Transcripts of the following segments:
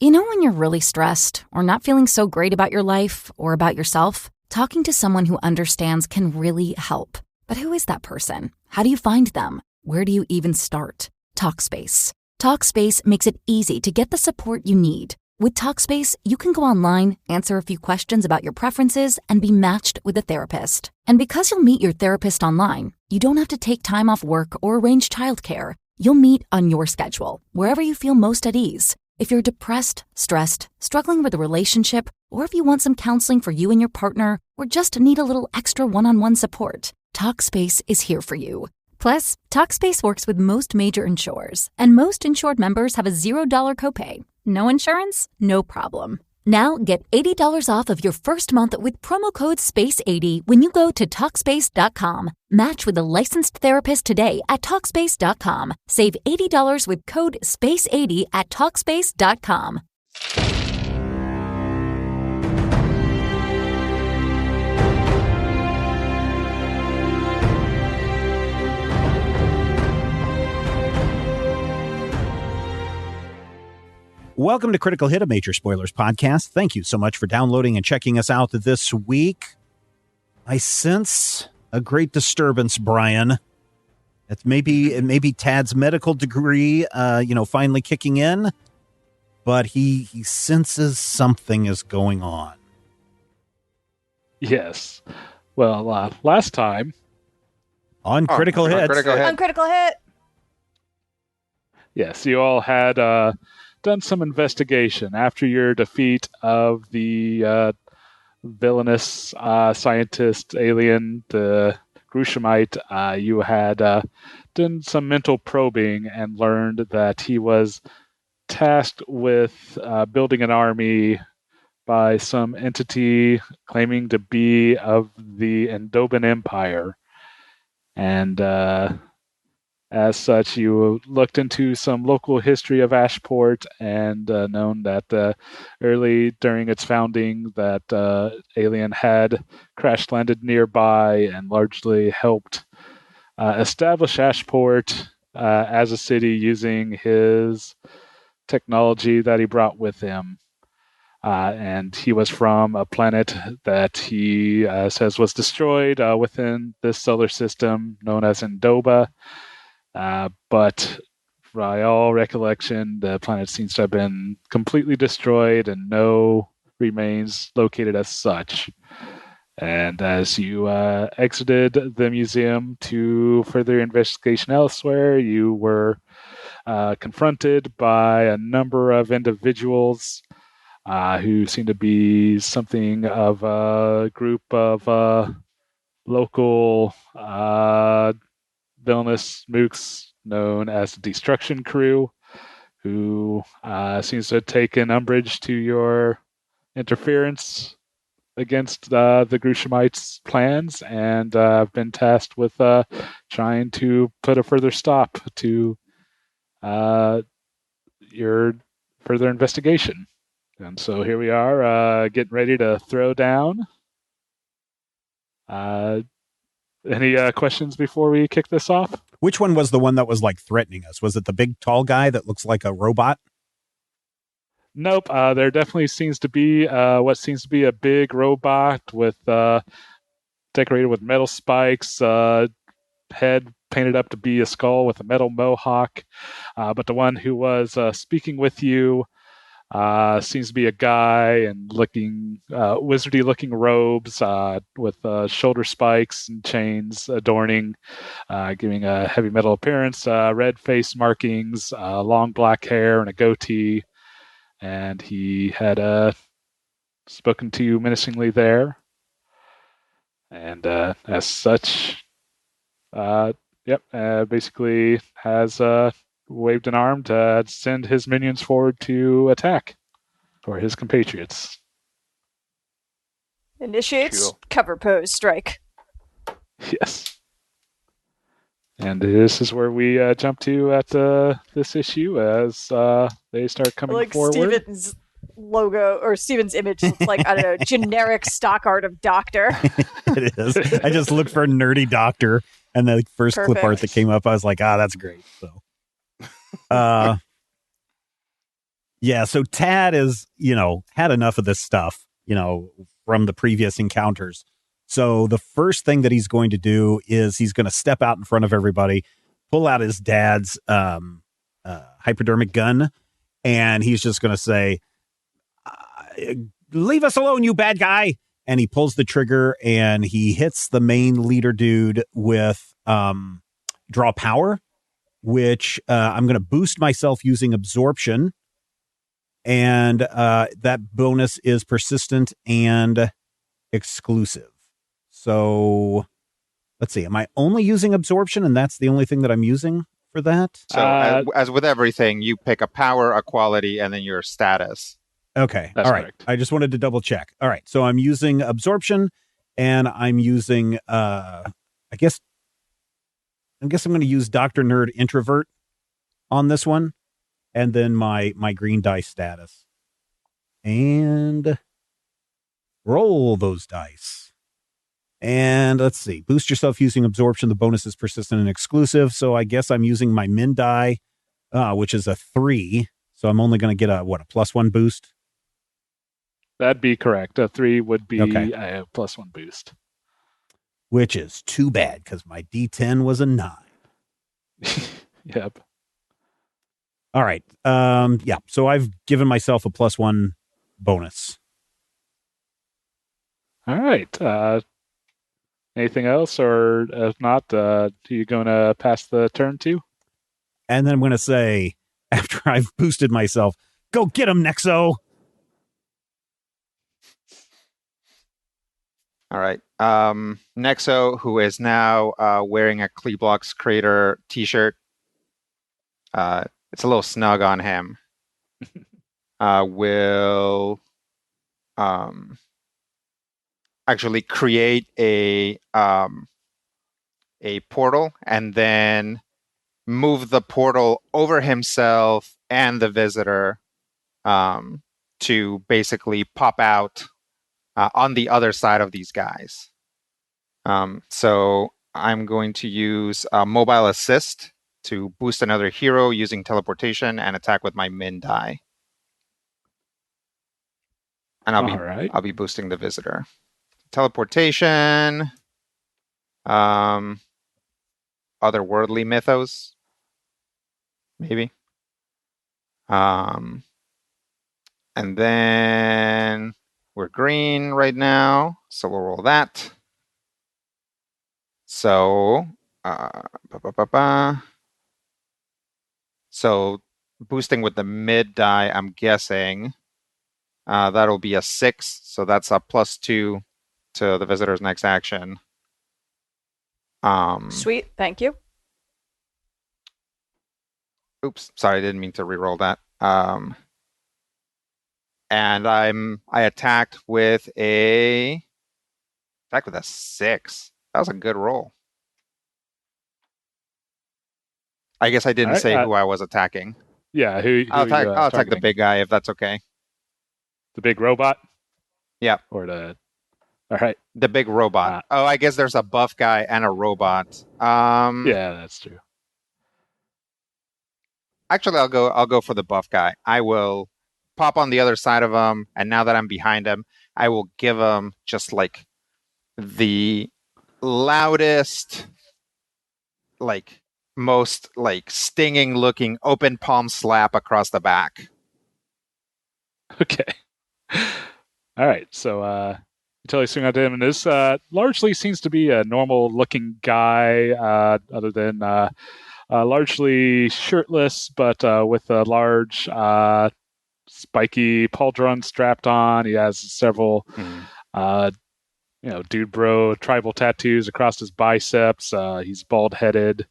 You know when you're really stressed or not feeling so great about your life or about yourself? Talking to someone who understands can really help. But who is that person? How do you find them? Where do you even start? Talkspace. Talkspace makes it easy to get the support you need. With Talkspace, you can go online, answer a few questions about your preferences, and be matched with a therapist. And because you'll meet your therapist online, you don't have to take time off work or arrange childcare. You'll meet on your schedule, wherever you feel most at ease. If you're depressed, stressed, struggling with a relationship, or if you want some counseling for you and your partner, or just need a little extra one-on-one support, Talkspace is here for you. Plus, Talkspace works with most major insurers, and most insured members have a $0 copay. No insurance? No problem. Now get $80 off of your first month with promo code SPACE80 when you go to Talkspace.com. Match with a licensed therapist today at Talkspace.com. Save $80 with code SPACE80 at Talkspace.com. Welcome to Critical Hit, a Major Spoilers podcast. Thank you so much for downloading and checking us out this week. I sense a great disturbance, Brian. It may be Tad's medical degree, finally kicking in, but he senses something is going on. Yes. Well, last time on Critical Hit. On Critical Hit. Yes, you all had done some investigation after your defeat of the villainous scientist alien, the Grushamite. You had done some mental probing and learned that he was tasked with building an army by some entity claiming to be of the Endoban Empire. And as such, you looked into some local history of Ashport and known that early during its founding that alien had crash landed nearby and largely helped establish Ashport as a city using his technology that he brought with him. And he was from a planet that he says was destroyed within this solar system known as Endoba. But by all recollection, the planet seems to have been completely destroyed and no remains located as such. And as you exited the museum to further investigation elsewhere, you were confronted by a number of individuals who seem to be something of a group of local villainous mooks known as the Destruction Crew, who seems to have taken umbrage to your interference against the Grushamites' plans and have been tasked with trying to put a further stop to your further investigation. And so here we are, getting ready to throw down. Any questions before we kick this off? Which one was the one that was like threatening us? Was it the big tall guy that looks like a robot? Nope. There definitely seems to be what seems to be a big robot with decorated with metal spikes, head painted up to be a skull with a metal mohawk. But the one who was speaking with you seems to be a guy and looking wizardy looking robes with shoulder spikes and chains adorning, giving a heavy metal appearance, red face markings, long black hair and a goatee. And he had spoken to you menacingly there. And as such, basically has waved an arm to send his minions forward to attack for his compatriots. Initiates Cool. cover pose strike. Yes. And this is where we jump to at this issue as they start coming Like forward. Steven's logo or Steven's image looks like, I don't know, generic stock art of Doctor. It is. I just looked for a nerdy doctor, and the first clip art that came up, I was like, that's great. So, Yeah, so Tad is, had enough of this stuff, from the previous encounters. So the first thing that he's going to do is he's going to step out in front of everybody, pull out his dad's hypodermic gun, and he's just going to say, leave us alone, you bad guy. And he pulls the trigger and he hits the main leader dude with draw power, which I'm going to boost myself using absorption. And that bonus is persistent and exclusive. So let's see. Am I only using absorption and that's the only thing that I'm using for that? So as with everything, you pick a power, a quality, and then your status. Okay. That's all right. correct. I just wanted to double check. All right. So I'm using absorption and I'm using, I guess I'm going to use Dr. Nerd Introvert on this one. And then my green dice status. And roll those dice. And let's see. Boost yourself using absorption. The bonus is persistent and exclusive. So I guess I'm using my min die, which is a 3. So I'm only going to get a +1 boost? That'd be correct. A 3 would be Okay. a +1 boost. Which is too bad because my D10 was a 9. Yep. All right. Yeah. So I've given myself a +1 bonus. All right. Anything else, or if not, are you going to pass the turn to? And then I'm going to say, after I've boosted myself, go get him, Nexo. All right. Nexo, who is now wearing a Kleeblock's Crater t-shirt. It's a little snug on him. Will actually create a portal and then move the portal over himself and the visitor to basically pop out on the other side of these guys. So I'm going to use Mobile Assist to boost another hero using teleportation and attack with my min die. And I'll be boosting the visitor. Teleportation. Otherworldly mythos. Maybe. And then we're green right now, so we'll roll that. So, So boosting with the mid die, I'm guessing that'll be a 6. So that's a +2 to the visitor's next action. Sweet, thank you. Oops, sorry, I didn't mean to reroll that. And I attacked with a 6. That was a good roll. I guess I didn't say who I was attacking. Yeah, who I'll attack the big guy if that's okay. The big robot? Yeah. Or the... All right. The big robot. I guess there's a buff guy and a robot. Yeah, that's true. Actually, I'll go for the buff guy. I will pop on the other side of him, and now that I'm behind him, I will give him just like the loudest, like most like stinging looking open palm slap across the back. Okay. All right. So until I swing out to him, and this largely seems to be a normal looking guy, other than largely shirtless, but with a large spiky pauldron strapped on. He has several dude bro tribal tattoos across his biceps. He's bald headed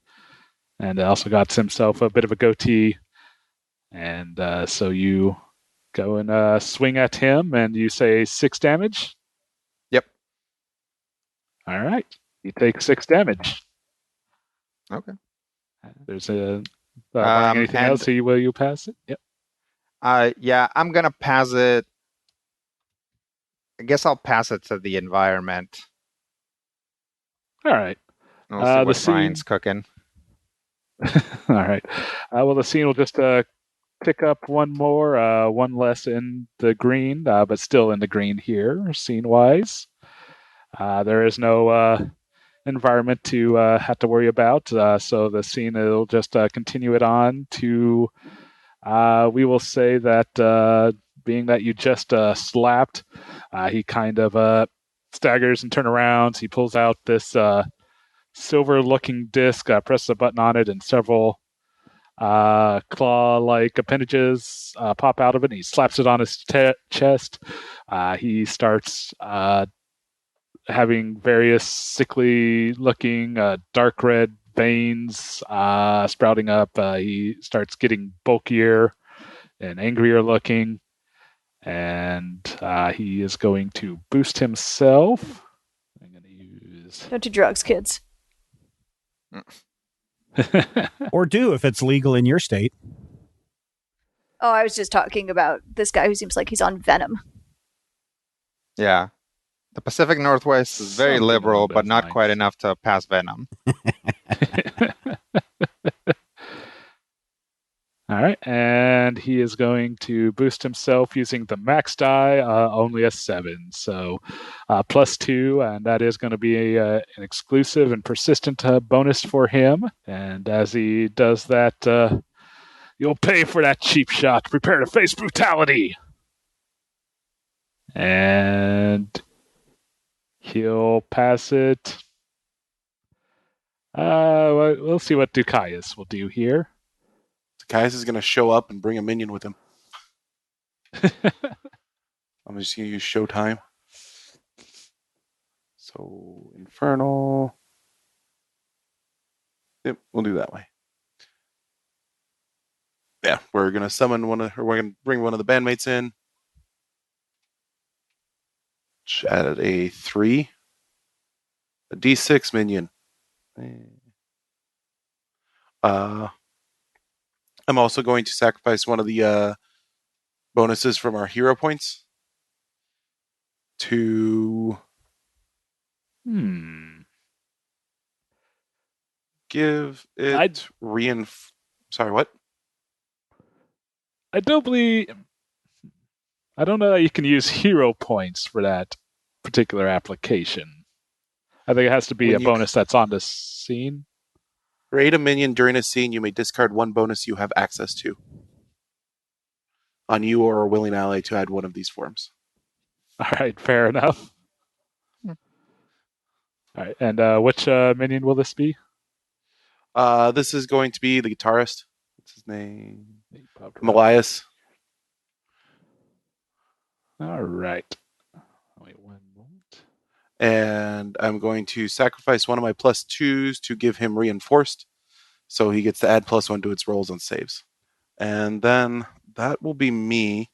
and also got himself a bit of a goatee. And so you go and swing at him and you say 6 damage. Yep. All right. You take 6 damage. Okay. There's anything else? Will you pass it? Yep. Yeah, I'm gonna pass it. I guess I'll pass it to the environment. All right. We'll see what Brian's cooking. All right. Well, the scene will just pick up one more, one less in the green, but still in the green here, scene-wise. There is no environment to have to worry about, so the scene will just continue it on to, we will say that being that you just slapped, he kind of staggers and turns around. He pulls out this silver-looking disc, presses a button on it, and several claw-like appendages pop out of it. And he slaps it on his chest. He starts having various sickly-looking dark red veins sprouting up. He starts getting bulkier and angrier looking, and he is going to boost himself. I'm going to use... Don't do drugs, kids. Or do if it's legal in your state. Oh, I was just talking about this guy who seems like he's on venom. Yeah. The Pacific Northwest is very Something liberal, but not nice. quite enough to pass venom. All right, and he is going to boost himself using the max die, only a 7, so +2, and that is going to be an exclusive and persistent bonus for him. And as he does that, you'll pay for that cheap shot. Prepare to face brutality. And he'll pass it. We'll see what Ducaius will do here. Kaius is going to show up and bring a minion with him. I'm just going to use Showtime. So, Infernal. Yep, we'll do that way. Yeah, we're going to summon we're going to bring one of the bandmates in. Which added a 3. A D6 minion. I'm also going to sacrifice one of the bonuses from our hero points to give it Sorry, what? I don't know that you can use hero points for that particular application. I think it has to be a bonus that's on the scene. Create a minion during a scene. You may discard one bonus you have access to on you or a willing ally to add one of these forms. All right, fair enough. All right, and which minion will this be? This is going to be the guitarist. What's his name? Melias. All right. Wait 1 moment. And I'm going to sacrifice one of my +2s to give him reinforced. So he gets to add +1 to its rolls and saves. And then that will be me.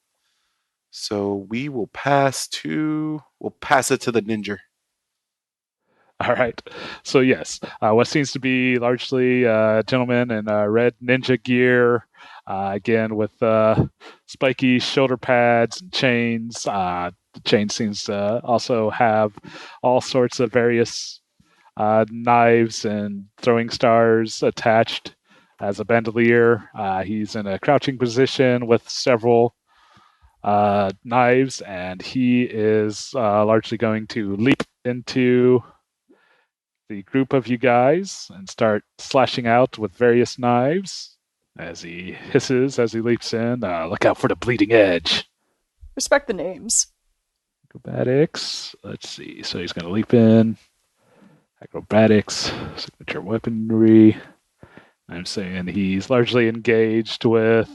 So we'll pass it to the ninja. All right. So yes, what seems to be largely gentlemen in red ninja gear, again with spiky shoulder pads and chains. The chain seems to also have all sorts of various knives and throwing stars attached as a bandolier. He's in a crouching position with several knives, and he is largely going to leap into the group of you guys and start slashing out with various knives as he hisses as he leaps in. Look out for the bleeding edge. Respect the names. Acrobatics. Let's see. So he's going to leap in. Acrobatics. Signature weaponry. I'm saying he's largely engaged with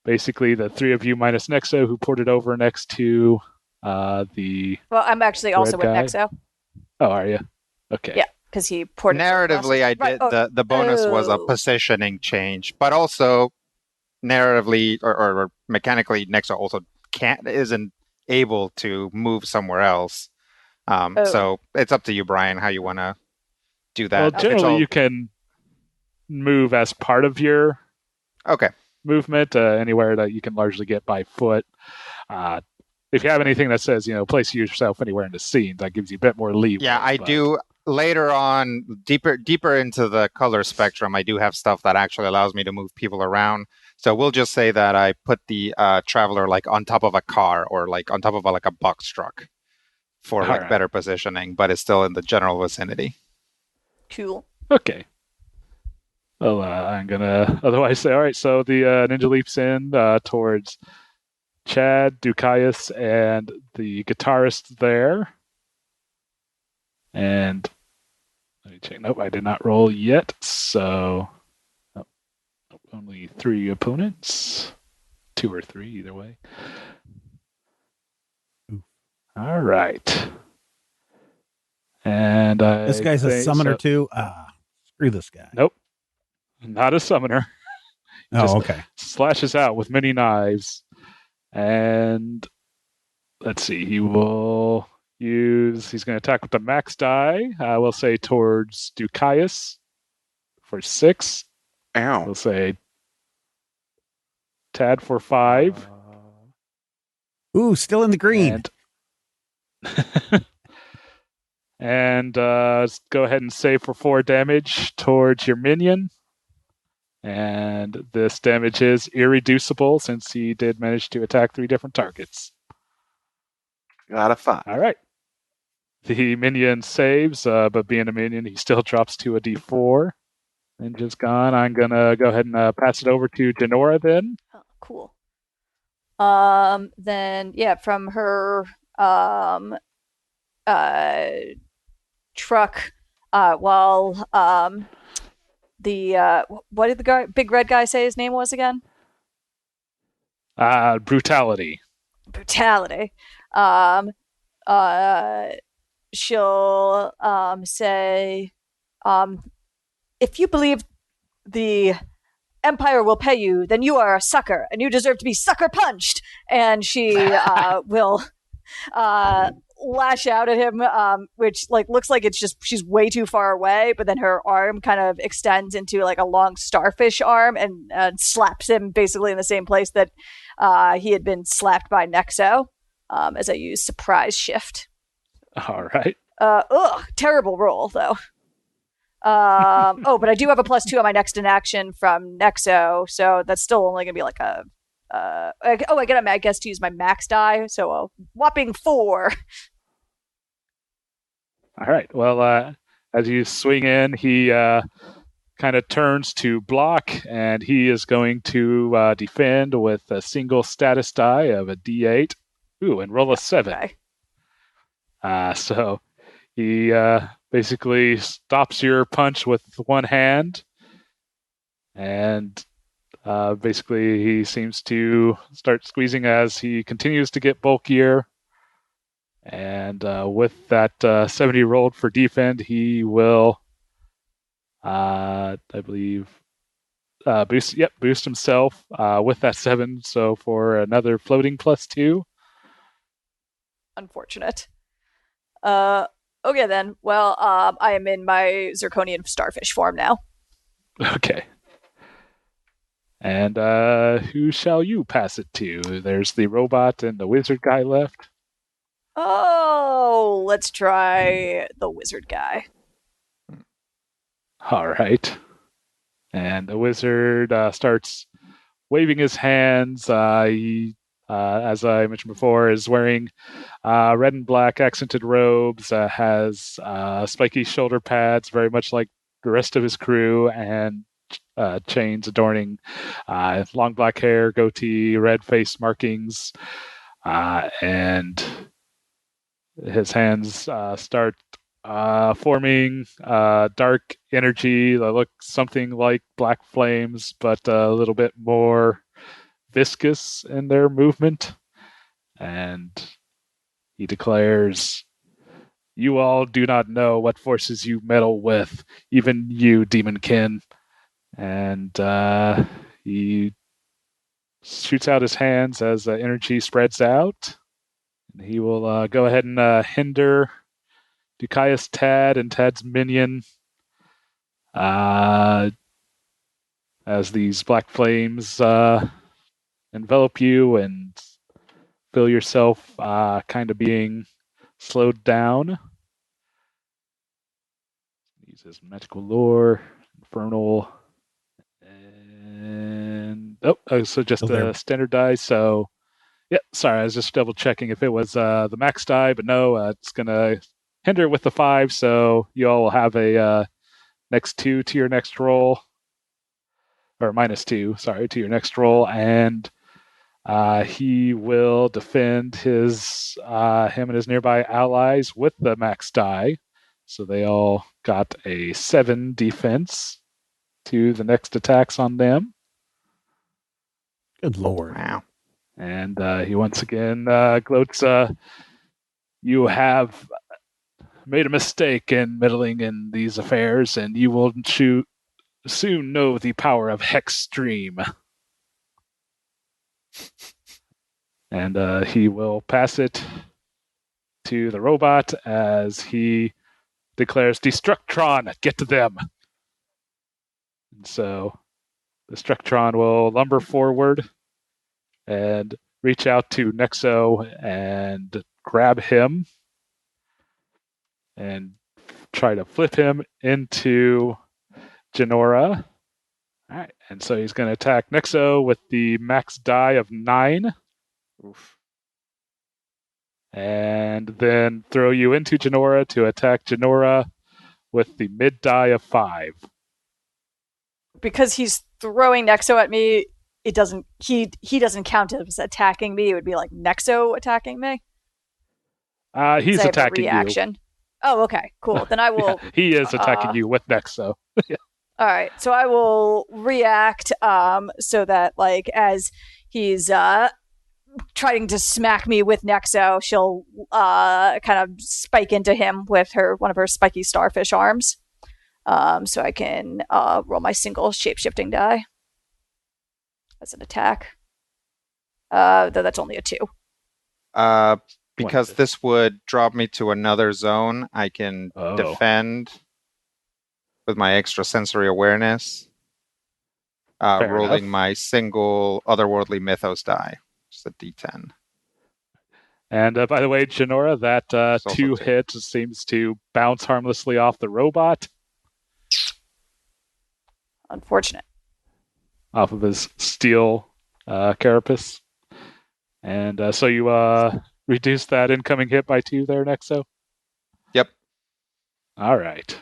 basically the three of you minus Nexo, who ported over next to the... Well, I'm actually also with guy. Nexo. Oh, are you? Okay. Yeah, because he ported Narratively, I did the bonus was a positioning change, but also narratively or mechanically, Nexo also isn't able to move somewhere else. So it's up to you, Brian, how you want to do that. Well, generally, you can move as part of your movement anywhere that you can largely get by foot. If you have anything that says, place yourself anywhere in the scene, that gives you a bit more leeway. Yeah, I do. Later on, deeper into the color spectrum, I do have stuff that actually allows me to move people around. So we'll just say that I put the traveler like on top of a car or like on top of like a box truck for like Alright. better positioning, but it's still in the general vicinity. Cool. Okay. Well, I'm gonna otherwise say, all right. So the ninja leaps in towards Chad, Dukias, and the guitarist there. And let me check. Nope, I did not roll yet. So only 3 opponents, 2 or 3, either way. All right. And This guy's a summoner too. Screw this guy. Nope, not a summoner. Just okay. slashes out with many knives. And let's see, he's going to attack with the max die. I will say towards Dukias for 6. Ow. We'll say Tad for 5. Ooh, still in the green. And go ahead and save for 4 damage towards your minion. And this damage is irreducible since he did manage to attack 3 different targets. Got a 5. All right. The minion saves, but being a minion, he still drops to a D4. Ninja's gone. I'm going to go ahead and pass it over to Denora then. Oh, cool. Then, yeah, from her truck, while what did the big red guy say his name was again? Brutality. She'll say, if you believe the Empire will pay you, then you are a sucker, and you deserve to be sucker punched. And she will lash out at him, which like looks like it's just she's way too far away, but then her arm kind of extends into like a long starfish arm and slaps him basically in the same place that he had been slapped by Nexo, as I use surprise shift. All right. Terrible roll though. But I do have a +2 on my next in action from Nexo, so that's still only gonna be like a I guess to use my max die, so a whopping 4. All right. Well, as you swing in, he kind of turns to block, and he is going to defend with a single status die of a D8. Ooh, and roll a 7. Okay. So he basically stops your punch with one hand, and basically he seems to start squeezing as he continues to get bulkier. And with that 70 rolled for defend, he will, I believe, boost himself with that 7. So for another floating +2. Unfortunate. Okay then. Well, I am in my Zirconian starfish form now. Okay. And who shall you pass it to? There's the robot and the wizard guy left. Oh, let's try the wizard guy. All right. And the wizard starts waving his hands. He, as I mentioned before, is wearing red and black accented robes, has spiky shoulder pads, very much like the rest of his crew, and chains adorning long black hair, goatee, red face markings, and his hands start forming dark energy that look something like black flames, but a little bit more viscous in their movement. And he declares, "You all do not know what forces you meddle with, even you, Demonkin." And he shoots out his hands as the energy spreads out. And he will go ahead and hinder Dukias Tad and Tad's minion as these black flames envelop you and feel yourself kind of being slowed down. He uses magical lore, infernal, And so just Still there. a standard die. So, yeah, sorry, I was just double checking if it was the max die, but no, it's gonna hinder with the 5. So you all will have a next 2 to your next roll, or -2, sorry, to your next roll, and he will defend him and his nearby allies with the max die. So they all got a 7 defense to the next attacks on them. Good Lord. Wow. And he once again gloats, you have made a mistake in meddling in these affairs, and you will soon know the power of Hex Stream. And he will pass it to the robot as he declares, Destructron, get to them. And so the Destructron will lumber forward and reach out to Nexo and grab him and try to flip him into Genora. All right, and so he's going to attack Nexo with the max die of 9. Oof. And then throw you into Genora to attack Genora with the mid die of 5. Because he's throwing Nexo at me, it doesn't. He doesn't count as attacking me. It would be like Nexo attacking me. He's attacking reaction. Oh, okay, cool. Then I will. Yeah, he is attacking you with Nexo. Yeah. All right, so I will react. So that like as he's trying to smack me with Nexo, she'll kind of spike into him with one of her spiky starfish arms. So I can roll my single shape-shifting die as an attack. Though that's only a 2. Because this would drop me to another zone, I can defend with my extrasensory awareness, rolling my single otherworldly mythos die. Just a d10. And by the way, Genora, that 2 hit seems to bounce harmlessly off the robot. Unfortunate. Off of his steel carapace. And so you reduce that incoming hit by 2 there, Nexo? Yep. All right.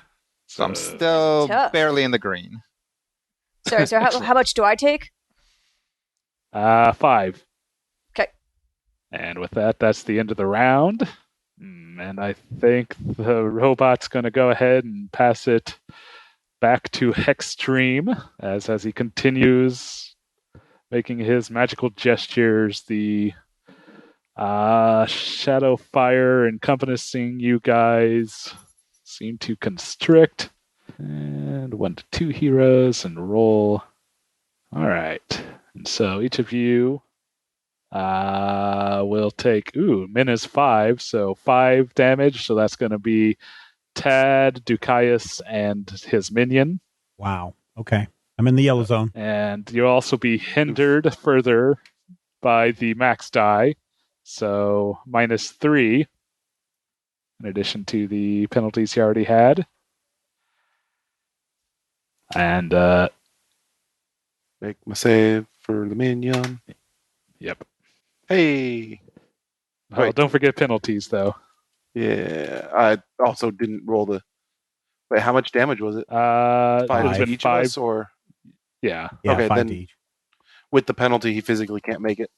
So I'm still barely in the green. Sorry, so how much do I take? 5. Okay. And with that, that's the end of the round. And I think the robot's going to go ahead and pass it back to Hexstream as he continues making his magical gestures, the shadow fire encompassing you guys seem to constrict. And 1 to 2 heroes and roll. All right. And so each of you will take, min is 5, so 5 damage. So that's going to be Tad, Ducaius, and his minion. Wow. Okay. I'm in the yellow zone. And you'll also be hindered further by the max die. So -3, in addition to the penalties you already had. And Make my save for the minion. Yep. Hey. Oh, Wait. don't forget penalties, though. Yeah. I also didn't roll the. Wait, how much damage was it? 5 to each of us, or? Yeah. Okay, 5 then to each. with the penalty, he physically can't make it.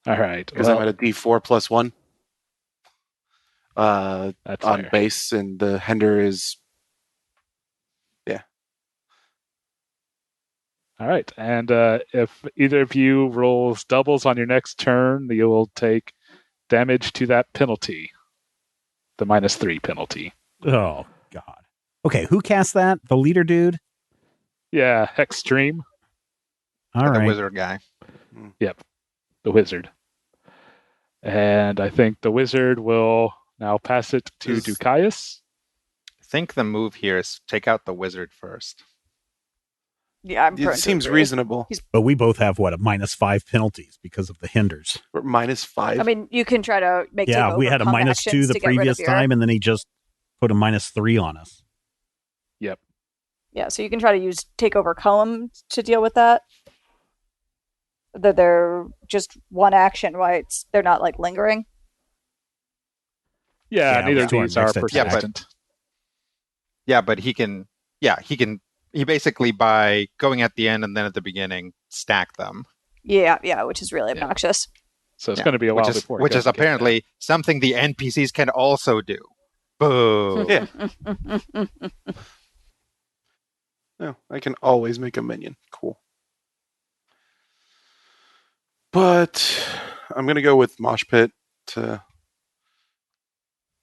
All right. Because I'm at a D4 plus 1 that's on fair. base, and the Hender is. Yeah. All right. And if either of you rolls doubles on your next turn, you will take damage to that penalty. The -3 penalty. Oh, God. Okay, who cast that? The leader dude? Yeah, Hexstream. All right. The wizard guy. Yep, the wizard. And I think the wizard will now pass it to Ducaius. I think the move here is take out the wizard first. Yeah, I'm. It seems reasonable. But we both have, what, a -5 penalties because of the hinders. Or -5? I mean, you can try to make. Yeah, we had a -2 the previous time, and then he just put a -3 on us. Yep. Yeah, so you can try to use take over column to deal with that. That they're just one action, right? They're not like lingering. Yeah, Yeah, neither we'll of do our these are next attack. persistent. Yeah, but he basically, by going at the end and then at the beginning, stack them. Yeah, which is really obnoxious. So it's going to be a while before. Which is apparently something the NPCs can also do. Boo. Yeah. No, I can always make a minion. Cool. But I'm going to go with Mosh Pit to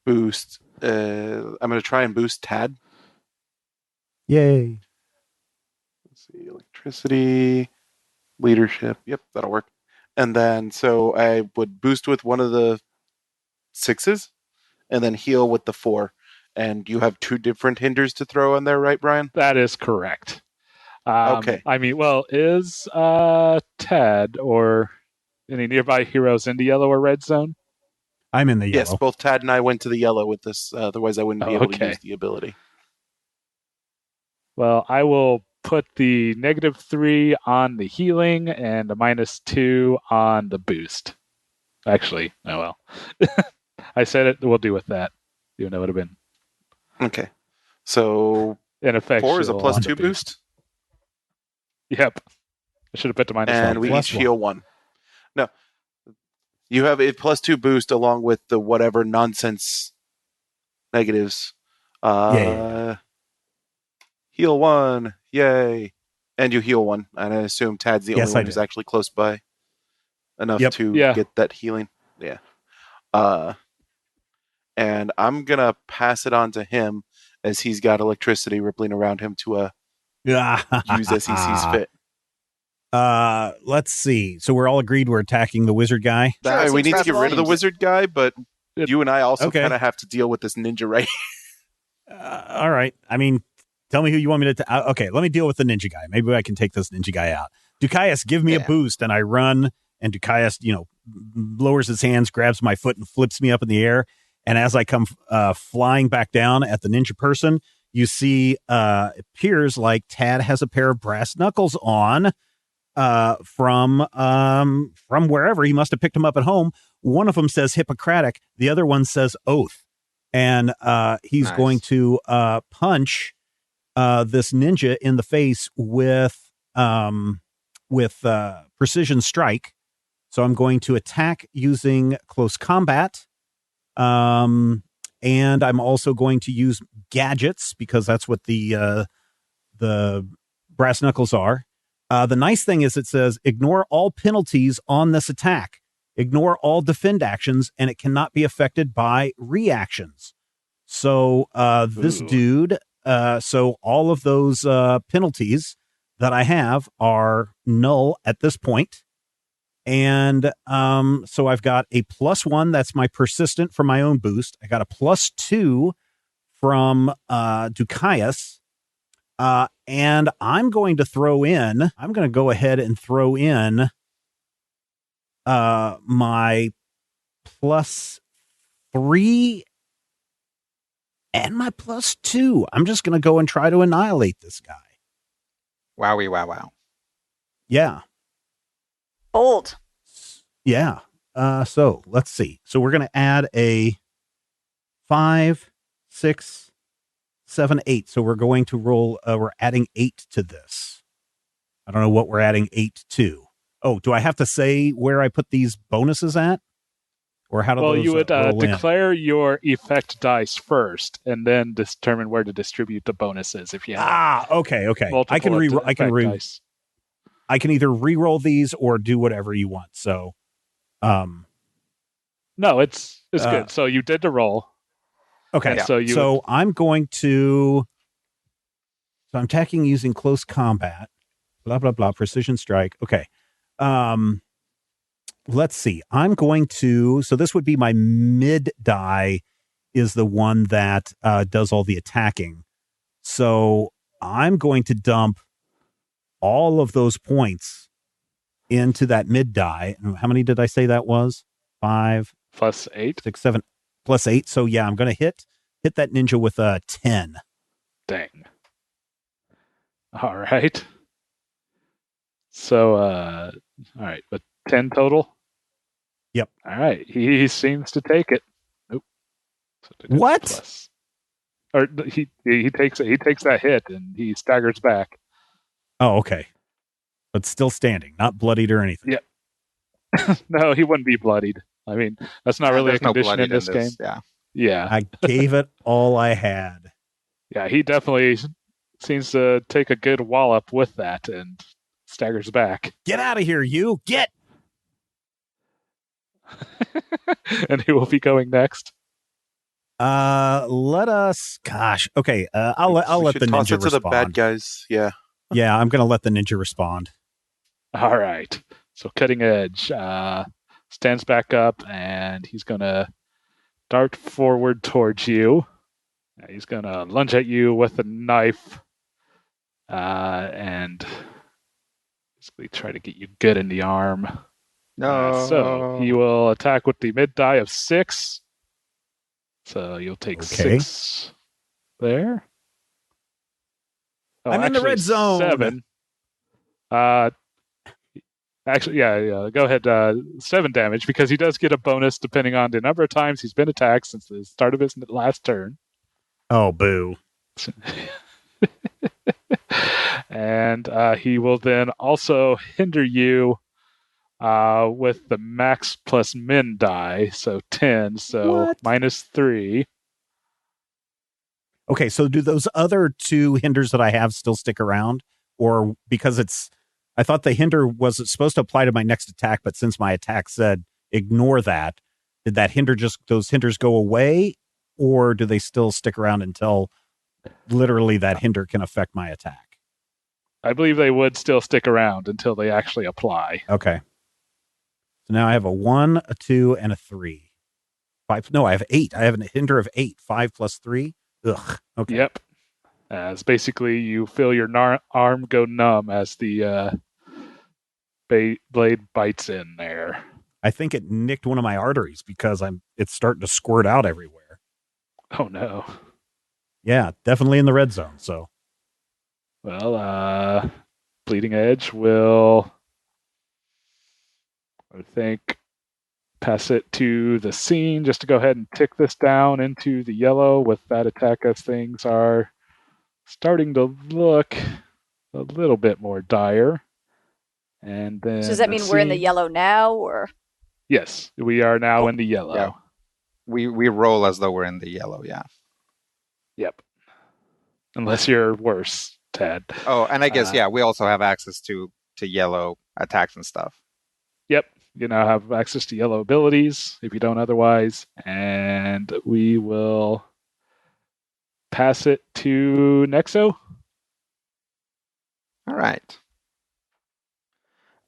boost. I'm going to try and boost Tad. Yay. Let's see. Electricity, leadership. Yep, that'll work. And then, so I would boost with one of the 6s and then heal with the 4. And you have 2 different hinders to throw in there, right, Brian? That is correct. Okay. I mean, well, is Ted or any nearby heroes in the yellow or red zone? I'm in the yellow. Yes, both Tad and I went to the yellow with this. Otherwise, I wouldn't be able to use the ability. Well, I will put the -3 on the healing and a -2 on the boost. Actually, oh well. I said it. We'll do with that. Even though it would have been Okay. So in effect 4 is a on the +2 boost. Yep. I should have put the -1. And we each heal 1. No. You have a +2 boost along with the whatever nonsense negatives. Heal 1. Yay. And you heal 1. And I assume Tad's the only one who's actually close by enough to get that healing. Yeah. And I'm going to pass it on to him as he's got electricity rippling around him to use as he sees fit. Let's see. So we're all agreed we're attacking the wizard guy? We need to get rid of the wizard guy, but you and I also kind of have to deal with this ninja right all right. I mean, tell me who you want me to... okay, let me deal with the ninja guy. Maybe I can take this ninja guy out. Dukias, give me a boost, and I run, and Dukias, lowers his hands, grabs my foot, and flips me up in the air. And as I come flying back down at the ninja person, you see it appears like Tad has a pair of brass knuckles on from wherever. He must have picked them up at home. One of them says Hippocratic. The other one says Oath. And he's going to punch this ninja in the face with precision strike. So I'm going to attack using close combat. And I'm also going to use gadgets because that's what the brass knuckles are. The nice thing is it says ignore all penalties on this attack. Ignore all defend actions, and it cannot be affected by reactions. So this dude, so all of those penalties that I have are null at this point. And so I've got a +1. That's my persistent for my own boost. I got a +2 from Dukias. And I'm going to go ahead and throw in my +3 and my +2. I'm just going to go and try to annihilate this guy. Wowie, wow. Yeah. Bold. Yeah. So let's see. So we're going to add a 5, 6, 7, 8. So we're going to roll, we're adding 8 to this. I don't know what we're adding 8 to. Oh, do I have to say where I put these bonuses at? Or how do those you would declare in? your effect dice first and then determine where to distribute the bonuses if you have. Okay. I can either re-roll these or do whatever you want. So no, it's good. So you did the roll. Okay. So I'm going to I'm attacking using close combat. Blah blah blah. Precision strike. Okay. Let's see. I'm going to. So this would be my mid die, is the one that does all the attacking. So I'm going to dump all of those points into that mid die. How many did I say that was? 5 plus 8, 6, 7 plus 8. So yeah, I'm going to hit that ninja with a 10. Dang. All right. So, all right, but 10 total? Yep. All right. He seems to take it. Nope. So What? Plus. Or he takes that hit and he staggers back. Oh, okay. But still standing, not bloodied or anything. Yeah. No, he wouldn't be bloodied. I mean, that's not really a There's no condition in bloodied this game. Yeah. Yeah. I gave it all I had. Yeah, he definitely seems to take a good wallop with that and staggers back. Get out of here, you! Get! And he will be going next. Let us. Gosh, okay. I'll let the toss ninja it to the bad respond. guys. Yeah. Yeah, I'm gonna let the ninja respond. All right. So Cutting Edge stands back up and he's going to dart forward towards you. He's going to lunge at you with a knife and basically try to get you good in the arm. No. So he will attack with the mid die of 6. So you'll take 6 there. Oh, I'm in the red zone. 7. Actually, yeah. Go ahead. 7 damage because he does get a bonus depending on the number of times he's been attacked since the start of his last turn. Oh, boo! And he will then also hinder you with the max plus min die, so 10. So What? -3. Okay, so do those other 2 hinders that I have still stick around, or because I thought the hinder was supposed to apply to my next attack, but since my attack said ignore that, did that those hinders go away, or do they still stick around until literally that hinder can affect my attack? I believe they would still stick around until they actually apply. Okay. So now I have a 1, a 2, and a 3. 5. No, I have 8. I have a hinder of 8. 5 plus 3. Ugh. Okay. Yep. As basically you feel your arm go numb as the blade bites in there. I think it nicked one of my arteries because it's starting to squirt out everywhere. Oh no. Yeah, definitely in the red zone. So, well, Bleeding Edge will, I think, pass it to the scene just to go ahead and tick this down into the yellow with that attack as things are starting to look a little bit more dire. And then So does that mean we're in the yellow now, or? Yes, we are now in the yellow. Yeah. We roll as though we're in the yellow, yeah. Yep. Unless you're worse, Tad. Oh, and I guess, we also have access to yellow attacks and stuff. Yep. You now have access to yellow abilities if you don't otherwise. And we will pass it to Nexo. All right.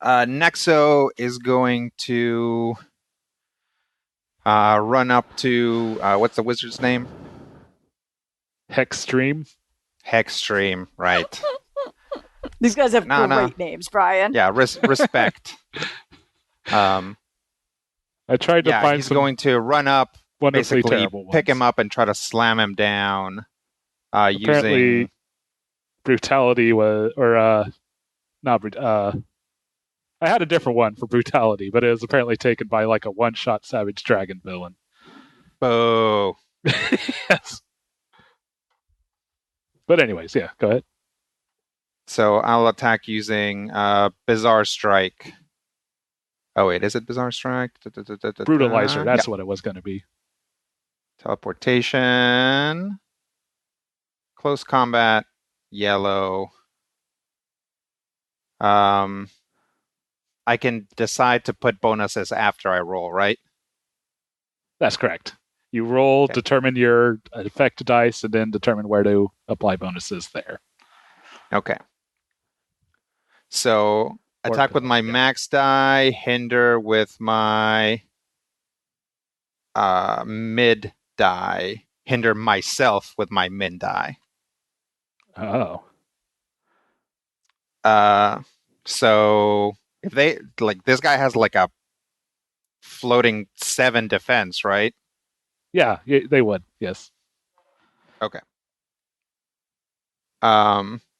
Nexo is going to run up to what's the wizard's name? Hexstream. Hexstream, right? These guys have great names, Brian. Yeah, respect. I tried to find he's going to run up, basically pick him up and try to slam him down. Apparently, using brutality was, or not. I had a different one for brutality, but it was apparently taken by like a one-shot Savage Dragon villain. Boo. Yes. But anyways, yeah, go ahead. So I'll attack using Bizarre Strike. Oh wait, is it Bizarre Strike? Brutalizer, that's what it was going to be. Teleportation. Close combat. Yellow. I can decide to put bonuses after I roll, right? That's correct. You roll, determine your effect dice, and then determine where to apply bonuses there. Okay. So attack with my max die, hinder with my mid die, hinder myself with my min die. Oh. So if they this guy has like a floating 7 defense, right? Yeah, they would. Yes. Okay.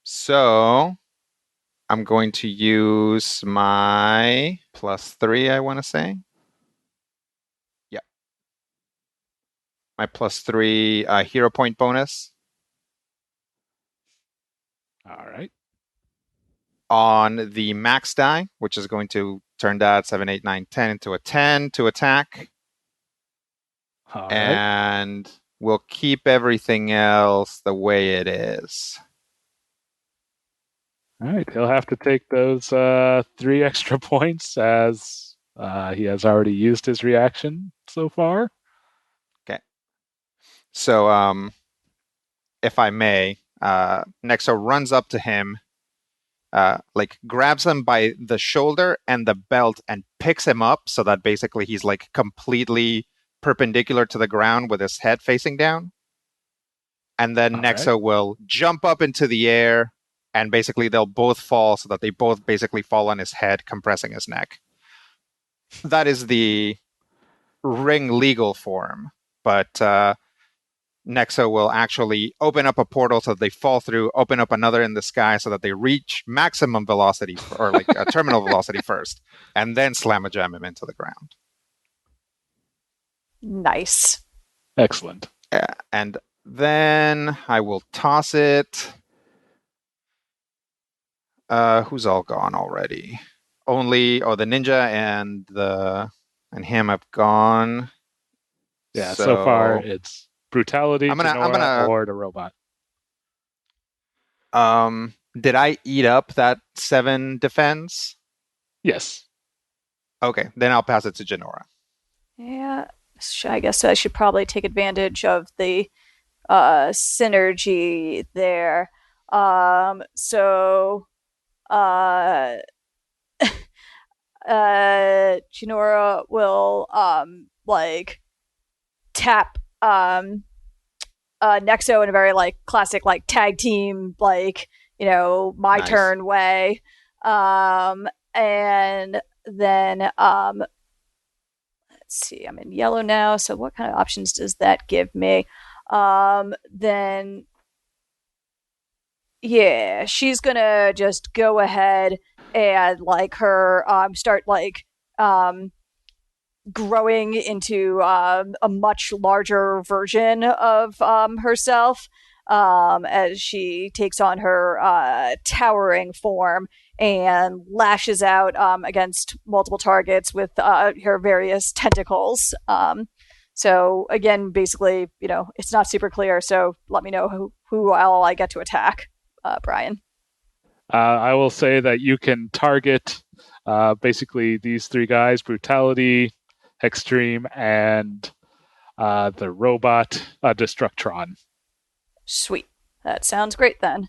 So I'm going to use my +3, I want to say. Yeah. My +3 hero point bonus All right. on the max die, which is going to turn that 7, 8, 9, 10 into a 10 to attack. All right. And we'll keep everything else the way it is. All right. He'll have to take those 3 extra points as he has already used his reaction so far. Okay. So, if I may, Nexo runs up to him, like grabs him by the shoulder and the belt and picks him up so that basically he's like completely perpendicular to the ground with his head facing down. And then All Nexo will jump up into the air and basically they'll both fall so that they both basically fall on his head, compressing his neck. That is the ring legal form, but Nexo will actually open up a portal so that they fall through, open up another in the sky so that they reach maximum velocity or like a terminal velocity first, and then slam a jam him into the ground. Nice. Excellent. And then I will toss it. Who's all gone already? Only the ninja and him have gone. Yeah, so far it's brutality, I'm gonna- Genora, or the robot. Did I eat up that 7 defense? Yes. Okay, then I'll pass it to Genora. Yeah, I guess I should probably take advantage of the synergy there. So Genora will like tap Nexo in a very like classic like tag team like my Nice. turn way, and then let's see, I'm in yellow now, so what kind of options does that give me? Then yeah, she's gonna just go ahead and like her start like growing into a much larger version of herself as she takes on her towering form and lashes out against multiple targets with her various tentacles. So again, basically, it's not super clear. So let me know who all I get to attack, Brian. I will say that you can target basically these 3 guys: Brutality, Extreme, and the robot Destructron. Sweet. That sounds great then.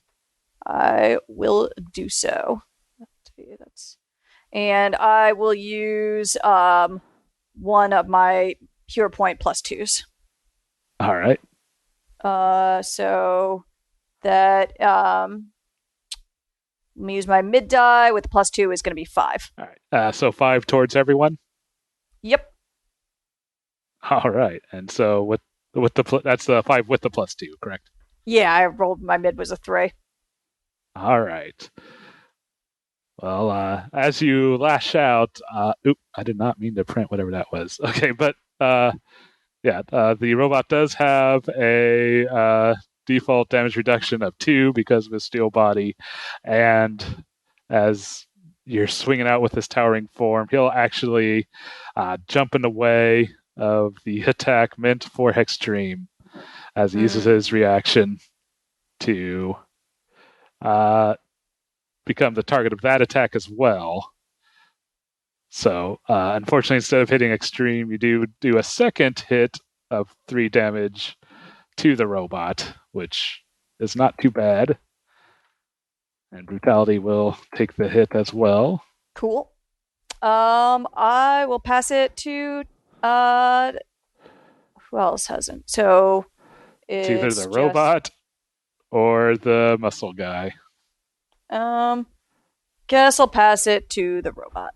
I will do so. And I will use one of my hero point +2s. All right. So that let me use my mid die with the +2 is going to be 5. All right. So 5 towards everyone. Yep. All right. And so with that's the 5 with the +2, correct? Yeah, I rolled my mid was a 3. All right. Well, as you lash out, I did not mean to print whatever that was. Okay, but the robot does have a default damage reduction of 2 because of his steel body, and as you're swinging out with this towering form, he'll actually jump in the way of the attack meant for Extreme as he uses his reaction to become the target of that attack as well. So, unfortunately, instead of hitting Extreme, you do a second hit of 3 damage to the robot, which is not too bad. And Brutality will take the hit as well. Cool. I will pass it to who else hasn't? So It's either the robot or the muscle guy. Guess I'll pass it to the robot.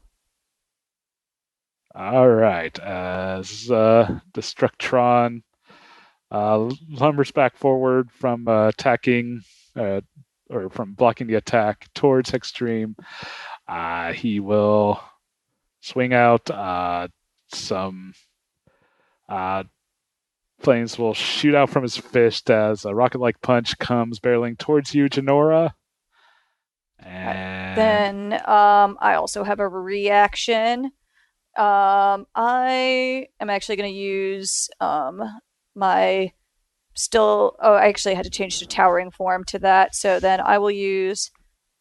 All right. As Destructron lumbers back forward from attacking or from blocking the attack towards Hexstream. He will swing out. Some flames will shoot out from his fist as a rocket-like punch comes barreling towards you, Janora. And then I also have a reaction. I am actually going to use my still. Oh, I actually had to change to towering form to that. So then I will use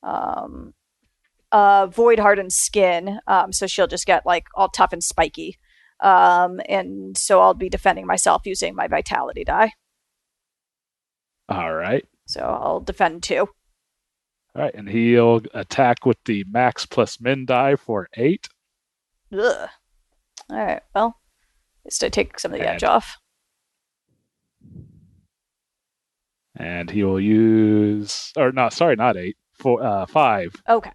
void hardened skin. So she'll just get like all tough and spiky. And so I'll be defending myself using my vitality die. All right. So I'll defend 2. All right, and he'll attack with the max plus min die for 8. Ugh. All right. Well, just to take some of the edge off. And he will use, or not, sorry, not 8, 5. Okay.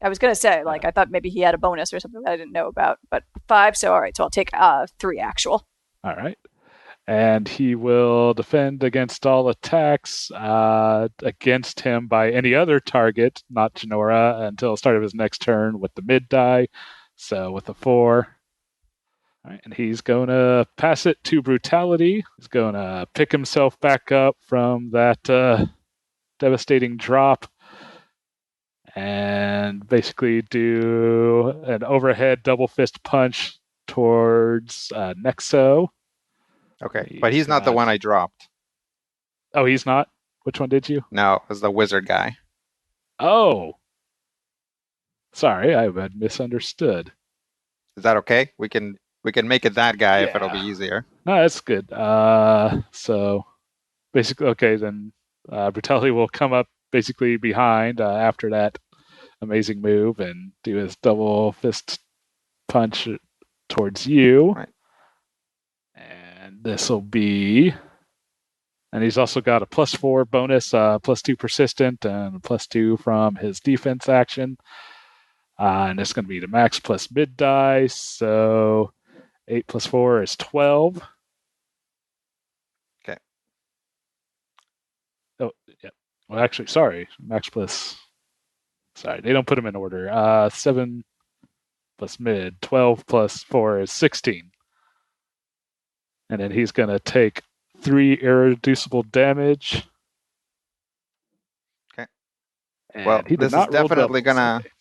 I was gonna say, like, I thought maybe he had a bonus or something that I didn't know about, but 5. So all right. So I'll take 3 actual. All right. And he will defend against all attacks against him by any other target, not Janora, until the start of his next turn with the mid die. So with a 4. All right, and he's going to pass it to Brutality. He's going to pick himself back up from that devastating drop and basically do an overhead double fist punch towards Nexo. Okay, but he's not the one I dropped. Oh, he's not? Which one did you? No, it was the wizard guy. Oh. Sorry, I had misunderstood. Is that okay? We can make it that guy if it'll be easier. No, that's good. So basically, okay, then Brutality will come up basically behind after that amazing move and do his double fist punch towards you. Right. And this will be, and he's also got a +4 bonus, +2 persistent, and a +2 from his defense action. And it's going to be the max plus mid die. So 8 + 4 is 12. Okay. Oh, yeah. Well, actually, sorry. Max plus. Sorry, they don't put them in order. 7 plus mid. 12 + 4 is 16. And then he's going to take 3 irreducible damage. Okay. And well, he did this not is definitely roll doubles gonna. today.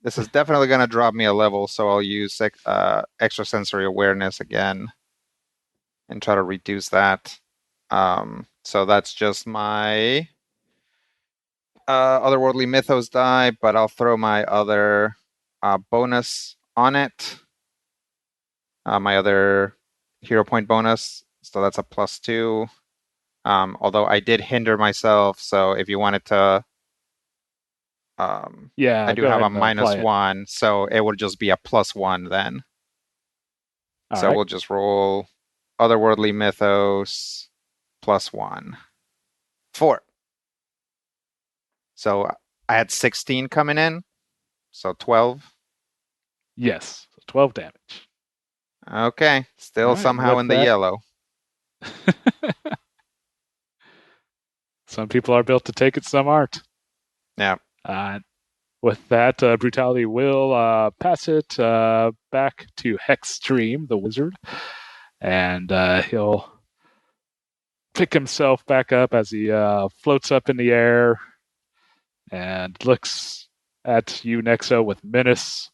This is definitely gonna drop me a level, so I'll use extrasensory awareness again and try to reduce that. So that's just my otherworldly mythos die, but I'll throw my other bonus on it. My other hero point bonus, so that's a +2. Although I did hinder myself, so if you wanted to, Yeah, I do go have ahead a and apply it. -1, so it would just be a +1 then. All So right. we'll just roll otherworldly mythos +1. 4. So I had 16 coming in, so 12. Yes, so 12 damage. Okay, still All right, somehow with in the that- yellow. Some people are built to take it, some aren't. Yeah. With that, Brutality will pass it back to Hexstream, the wizard, and he'll pick himself back up as he floats up in the air and looks at you, Nexo, with menace,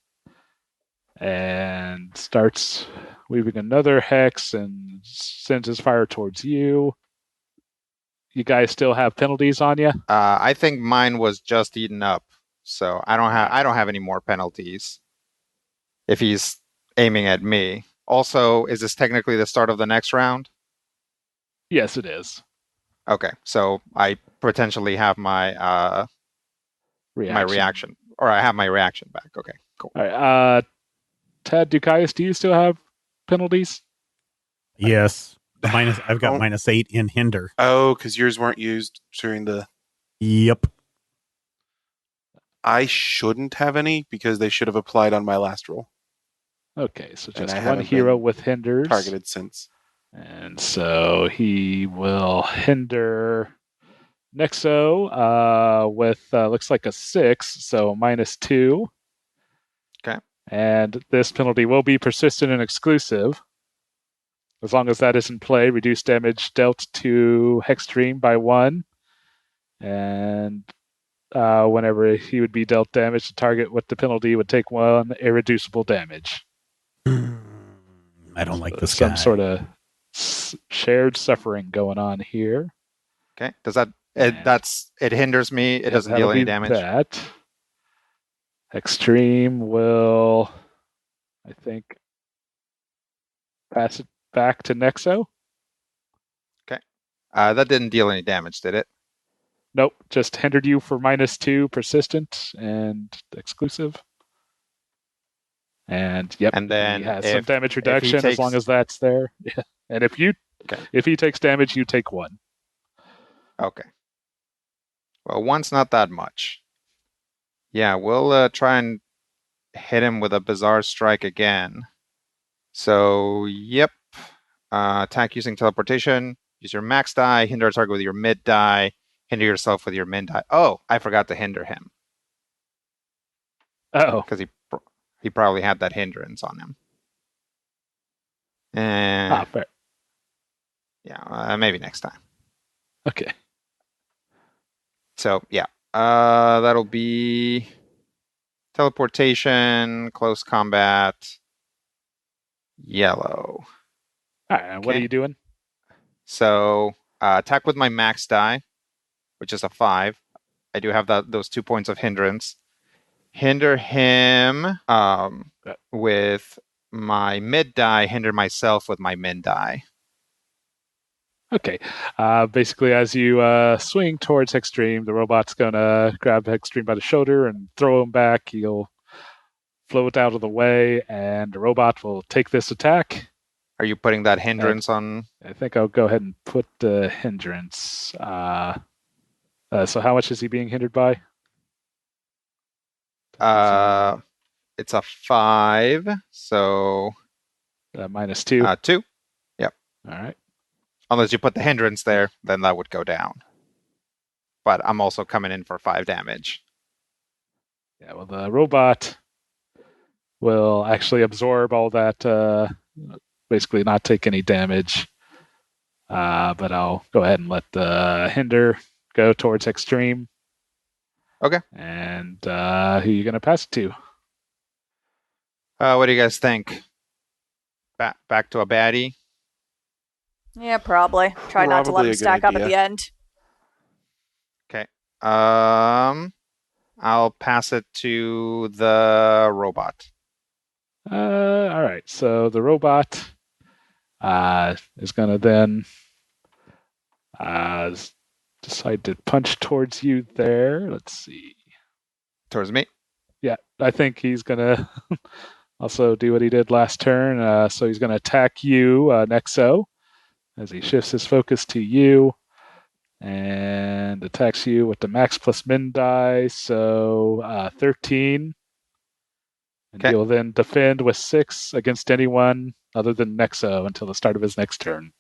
and starts weaving another hex and sends his fire towards you. You guys still have penalties on you? I think mine was just eaten up, so I don't have any more penalties. If he's aiming at me. Also, is this technically the start of the next round? Yes, it is. Okay, so I potentially have my reaction, or I have my reaction back. Okay, cool. All right. Tad Ducaius, do you still have penalties? Yes. I've got -8 in hinder. Oh, because yours weren't used during the. Yep. I shouldn't have any because they should have applied on my last roll. Okay, so And just I one haven't hero been with hinders. Targeted since. And so he will hinder Nexo with looks like a 6, so -2. Okay. And this penalty will be persistent and exclusive. As long as that is in play, reduce damage dealt to Hexstream by 1. And whenever he would be dealt damage, the target with the penalty would take 1 irreducible damage. I don't like this Some guy. sort of shared suffering going on here. Okay. Does that it hinders me? It doesn't deal any damage. That Extreme will, I think, pass it back to Nexo. Okay. That didn't deal any damage, did it? Nope, just hindered you for -2 persistent and exclusive. And yep, And then he has some damage reduction as long as that's there. Yeah. And if he takes damage, you take 1. Okay. Well, 1's not that much. Yeah, we'll try and hit him with a bizarre strike again. So, yep. Attack using teleportation. Use your max die. Hinder a target with your mid die. Hinder yourself with your min die. Oh, I forgot to hinder him. Uh-oh. Because he probably had that hindrance on him. Fair. Yeah, maybe next time. Okay. So, yeah. That'll be teleportation, close combat, yellow. All right, and what are you doing? So, attack with my max die, which is a 5. I do have those 2 points of hindrance. Hinder him with my mid die, hinder myself with my min die. Okay. Basically, as you swing towards Hexstream, the robot's going to grab Hexstream by the shoulder and throw him back. He'll float out of the way, and the robot will take this attack. Are you putting that hindrance on? I think I'll go ahead and put the hindrance. So how much is he being hindered by? It's a 5, so -2. 2. Yep. All right. Unless you put the hindrance there, then that would go down. But I'm also coming in for 5 damage. Yeah, well, the robot will actually absorb all that, basically not take any damage. But I'll go ahead and let the hinder go towards Extreme. Okay. And who are you going to pass it to? What do you guys think? Back to a baddie? Yeah, probably. Try not to let him stack up at the end. Okay. I'll pass it to the robot. All right. So the robot is going to then decide to punch towards you there. Let's see. Towards me? Yeah, I think he's going to also do what he did last turn. So he's going to attack you, Nexo, as he shifts his focus to you and attacks you with the max plus min die. So 13. And he'll then defend with 6 against anyone other than Nexo until the start of his next turn.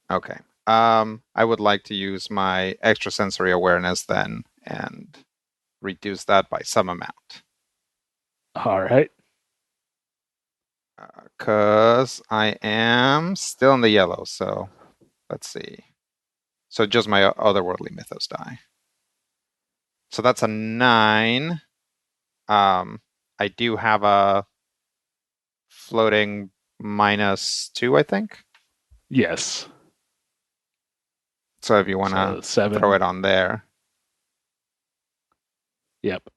Okay. I would like to use my extrasensory awareness then and reduce that by some amount. All right. Because I am still in the yellow, so let's see. So just my otherworldly mythos die. So that's a 9. I do have a floating -2, I think. Yes. So if you want to throw it on there. Yep.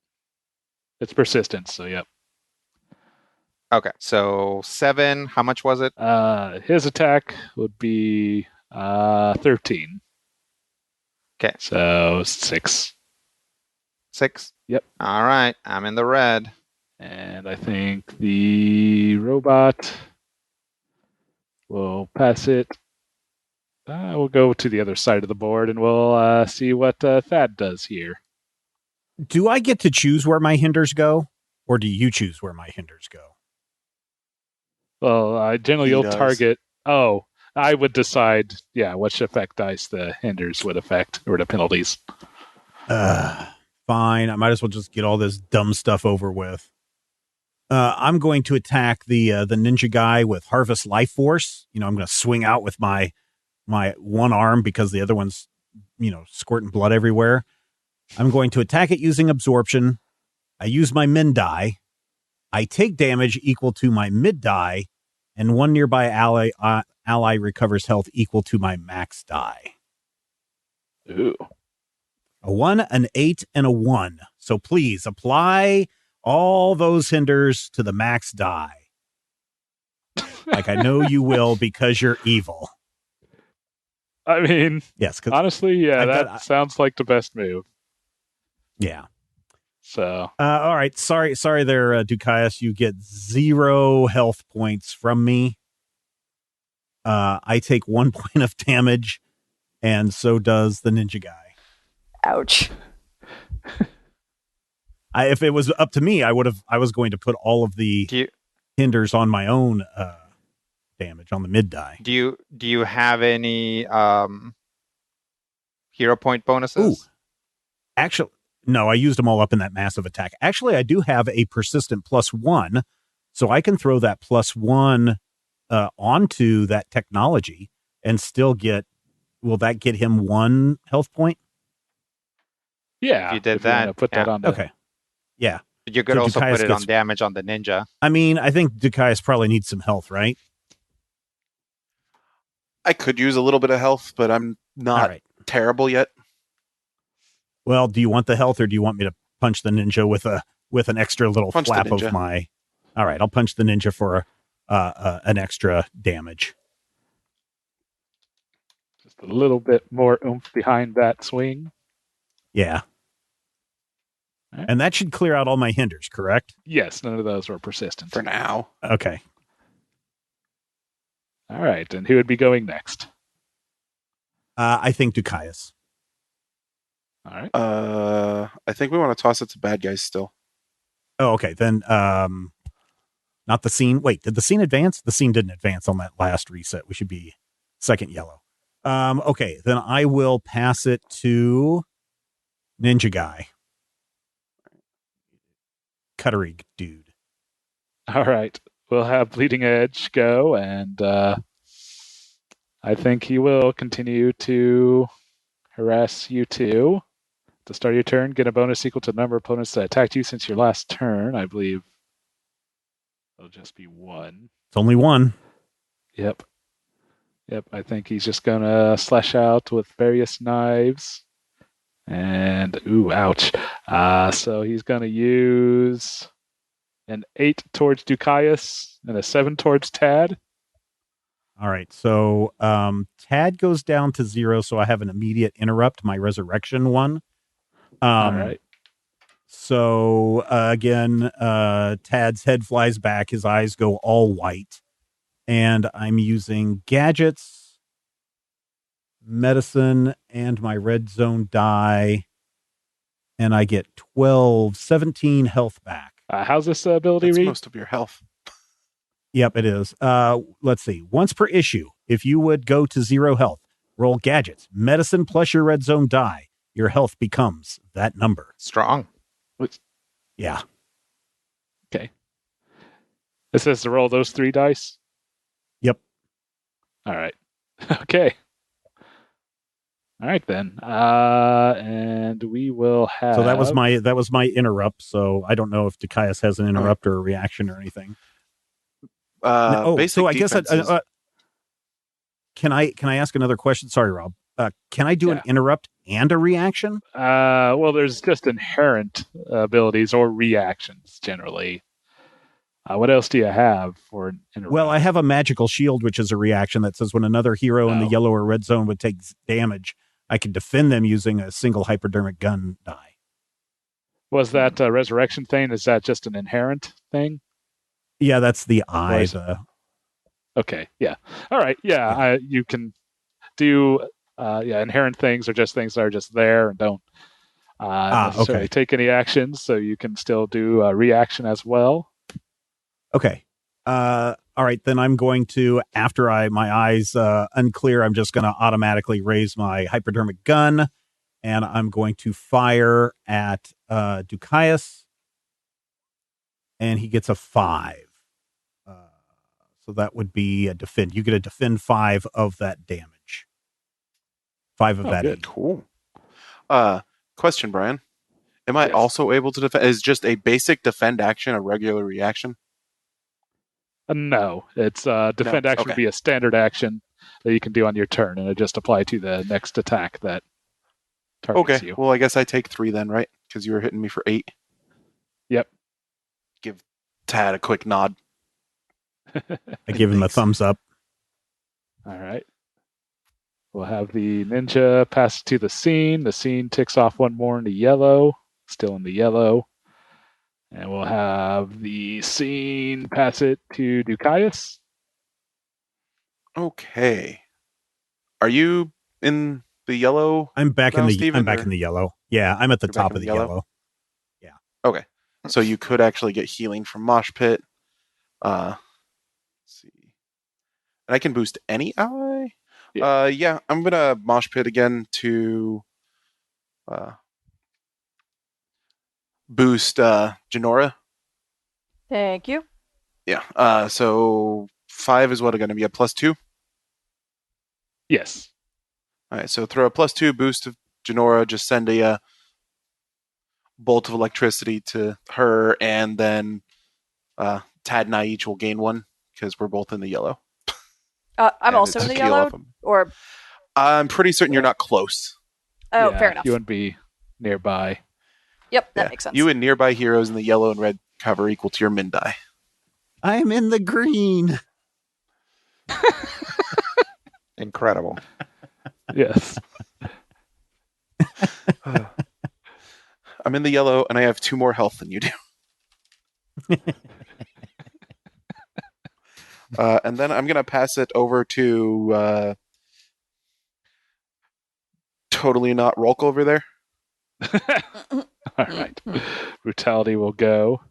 It's persistent, so yep. Okay, so 7, how much was it? His attack would be 13. Okay. So 6. 6? Yep. All right, I'm in the red. And I think the robot will pass it. We'll go to the other side of the board and we'll see what Thad does here. Do I get to choose where my hinders go, or do you choose where my hinders go? Well, generally you'll target. Oh, I would decide, which effect dice the hinders would affect, or the penalties. Fine. I might as well just get all this dumb stuff over with. I'm going to attack the ninja guy with Harvest Life Force. I'm going to swing out with my one arm because the other one's, squirting blood everywhere. I'm going to attack it using absorption. I use my min die. I take damage equal to my mid die, and one nearby ally recovers health equal to my max die. Ooh. A 1, an 8, and a 1. So please apply all those hinders to the max die. Like I know you will because you're evil. I mean, yes. Honestly, that sounds like the best move. Yeah. So. All right. Sorry there, Dukias. You get 0 health points from me. I take 1 point of damage, and so does the ninja guy. Ouch. If it was up to me, I was going to put all of the hinders on my own damage on the mid die. Do you have any hero point bonuses? Ooh. Actually, no, I used them all up in that massive attack. Actually, I do have a persistent +1, so I can throw that +1 onto that technology and still get. Will that get him 1 health point? Yeah, if you did that, put that on. Okay. Yeah. But you could also put it on damage on the ninja. I mean, I think Dukias probably needs some health, right? I could use a little bit of health, but I'm not terrible yet. Well, do you want the health, or do you want me to punch the ninja with an extra little flap of my? All right, I'll punch the ninja for an extra damage. Just a little bit more oomph behind that swing. Yeah. Right. And that should clear out all my hinders, correct? Yes, none of those were persistent. For now. Okay. All right, and who would be going next? I think Dukias. All right. I think we want to toss it to bad guys still. Oh, okay. Then not the scene. Wait, did the scene advance? The scene didn't advance on that last reset. We should be second yellow. Okay, then I will pass it to Ninja Guy. Cuttery dude. All right. We'll have Bleeding Edge go, and I think he will continue to harass you two. To start your turn, get a bonus equal to the number of opponents that attacked you since your last turn. I believe it'll just be 1. It's only 1. Yep. I think he's just going to slash out with various knives. And, ooh, ouch. So he's going to use an 8 towards Dukias and a 7 towards Tad. All right. So Tad goes down to 0, so I have an immediate interrupt, my resurrection one. All right. So again, Tad's head flies back. His eyes go all white. And I'm using gadgets, medicine, and my red zone die. And I get 17 health back. How's this ability read? Most of your health. Yep, it is. Let's see. Once per issue, if you would go to 0 health, roll gadgets, medicine plus your red zone die. Your health becomes that number. Strong. Yeah. Okay. It says to roll those 3 dice? Yep. All right. Okay. All right then. And we will have. So that was my interrupt. So I don't know if Dukias has an interrupt or a reaction or anything. So I guess can I ask another question? Sorry, Rob. Can I do an interrupt and a reaction? Well, there's just inherent abilities or reactions generally. What else do you have for an interrupt? Well, I have a magical shield, which is a reaction that says when another hero in the yellow or red zone would take damage, I can defend them using a single hypodermic gun die. Was that a resurrection thing? Is that just an inherent thing? Yeah, that's the eye. Okay, yeah. All right, yeah. You can do inherent things are just things that are just there and don't necessarily take any actions, so you can still do a reaction as well. Okay. All right, then I'm going to, after my eyes unclear, I'm just going to automatically raise my hypodermic gun, and I'm going to fire at Dukias, and he gets a 5. So that would be a defend. You get a defend 5 of that damage. 5 of that. Good. Cool. Question, Brian. Am I Yes. also able to defend? Is just a basic defend action a regular reaction? No, it's defend action would okay. be a standard action that you can do on your turn, and it just apply to the next attack that targets Okay. you. Well, I guess I take 3 then, right? Because you were hitting me for 8. Yep. Give Tad a quick nod. I give him a thumbs up. All right. We'll have the ninja pass to the scene. The scene ticks off one more in the yellow, still in the yellow. And we'll have the scene pass it to Dukias. Okay. Are you in the yellow? I'm back now, in the Steven, I'm back or- in the yellow. Yeah, I'm at the You're back top in of the the yellow? yellow. Okay. So you could actually get healing from Mosh Pit. Let's see. And I can boost any ally? Yeah, I'm going to Mosh Pit again to boost Janora. Thank you. Yeah. So 5 is what going to be a +2? Yes. All right, so throw a +2 boost to Janora, just send a bolt of electricity to her, and then Tad and I each will gain 1 because we're both in the yellow. I'm And also it's in the a heal yellow, off 'em. or I'm pretty certain you're not close. oh, Yeah, fair enough. You wouldn't be nearby. Yep, that Yeah. makes sense. You and nearby heroes in the yellow and red cover equal to your min die. I'm in the green. Incredible. Yes. I'm in the yellow, and I have 2 more health than you do. And then I'm going to pass it over to totally not Rolk over there. All right. Brutality will go.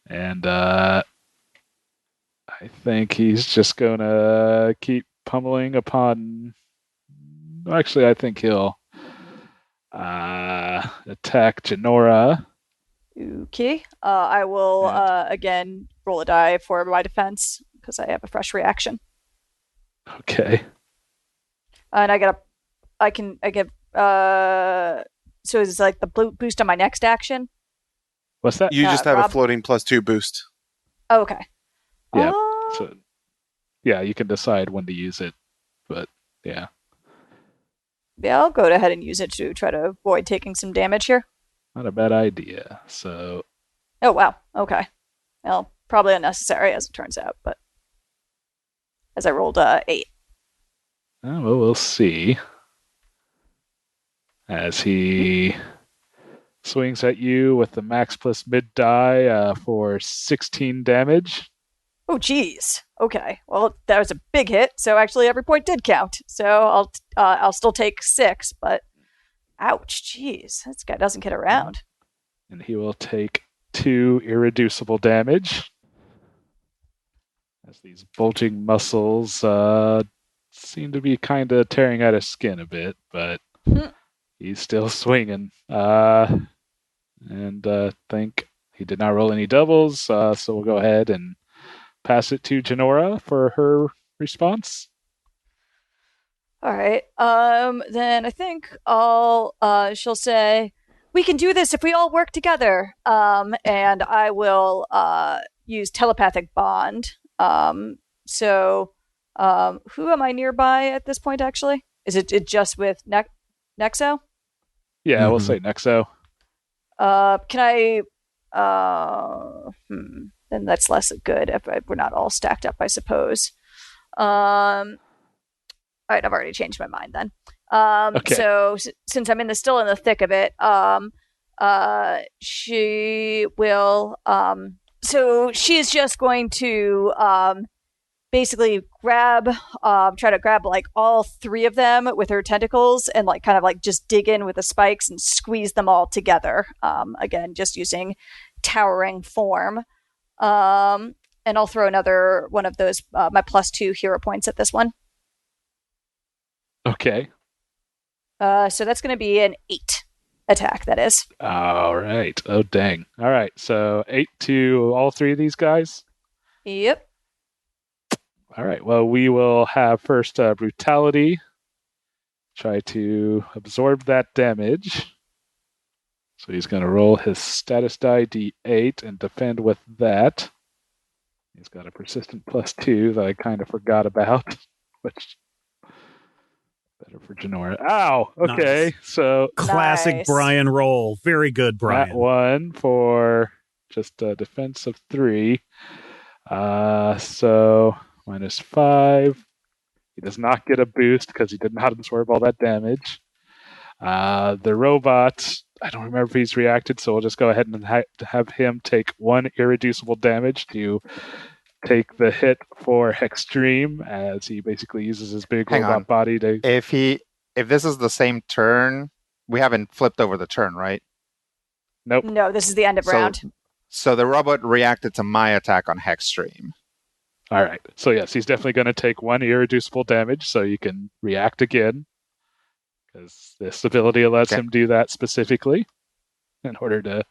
And I think he's just going to keep pummeling upon... Actually, I think he'll attack Janora. Okay. I will And- again roll a die for my defense because I have a fresh reaction, Okay. and I give. So it's like the boost on my next action. What's that? You just have Rob? a floating +2 boost. Oh, okay. Yeah. So, yeah, you can decide when to use it. But, yeah. Yeah, I'll go ahead and use it to try to avoid taking some damage here. Not a bad idea. So, Oh, wow. Okay. Well, probably unnecessary as it turns out, but as I rolled 8. well, we'll see. As he swings at you with the max plus mid die for 16 damage. Oh, geez. Okay. Well, that was a big hit, so actually every point did count. So I'll still take 6, but ouch, jeez, this guy doesn't get around. And he will take 2 irreducible damage. As these bulging muscles seem to be kind of tearing at his skin a bit, but he's still swinging. And think he did not roll any doubles, so we'll go ahead and pass it to Janora for her response. All right. Then I think she'll say, "We can do this if we all work together." And I will use telepathic bond. So who am I nearby at this point? Actually, is it just with Nexo? Yeah, we'll say Nexo. Can I? Then that's less good if we're not all stacked up, I suppose. All right, I've already changed my mind then. Okay. So since I'm still in the thick of it, she will. So she's just going to basically try to grab like all 3 of them with her tentacles and like kind of like just dig in with the spikes and squeeze them all together. Again, just using towering form. And I'll throw another one of those, my +2 hero points at this one. Okay. So that's going to be an 8 attack, that is. All right. Oh, dang. All right. So 8 to all three of these guys? Yep. All right. Well, we will have first Brutality. Try to absorb that damage. So he's going to roll his status die D8 and defend with that. He's got a persistent +2 that I kind of forgot about, which better for Janora. Ow! Okay, Nice. so Classic Nice. Brian roll. Very good, Brian. that one for just a defense of 3. So -5. He does not get a boost because he did not absorb all that damage. The robot, I don't remember if he's reacted, so we'll just go ahead and have him take 1 irreducible damage to take the hit for Extreme, as he basically uses his big Hang robot on. body to... If this is the same turn, we haven't flipped over the turn, right? Nope. No, this is the end of round. So the robot reacted to my attack on Hexstream. All right. So yes, he's definitely going to take 1 irreducible damage, so you can react again, because this ability lets him do that specifically in order to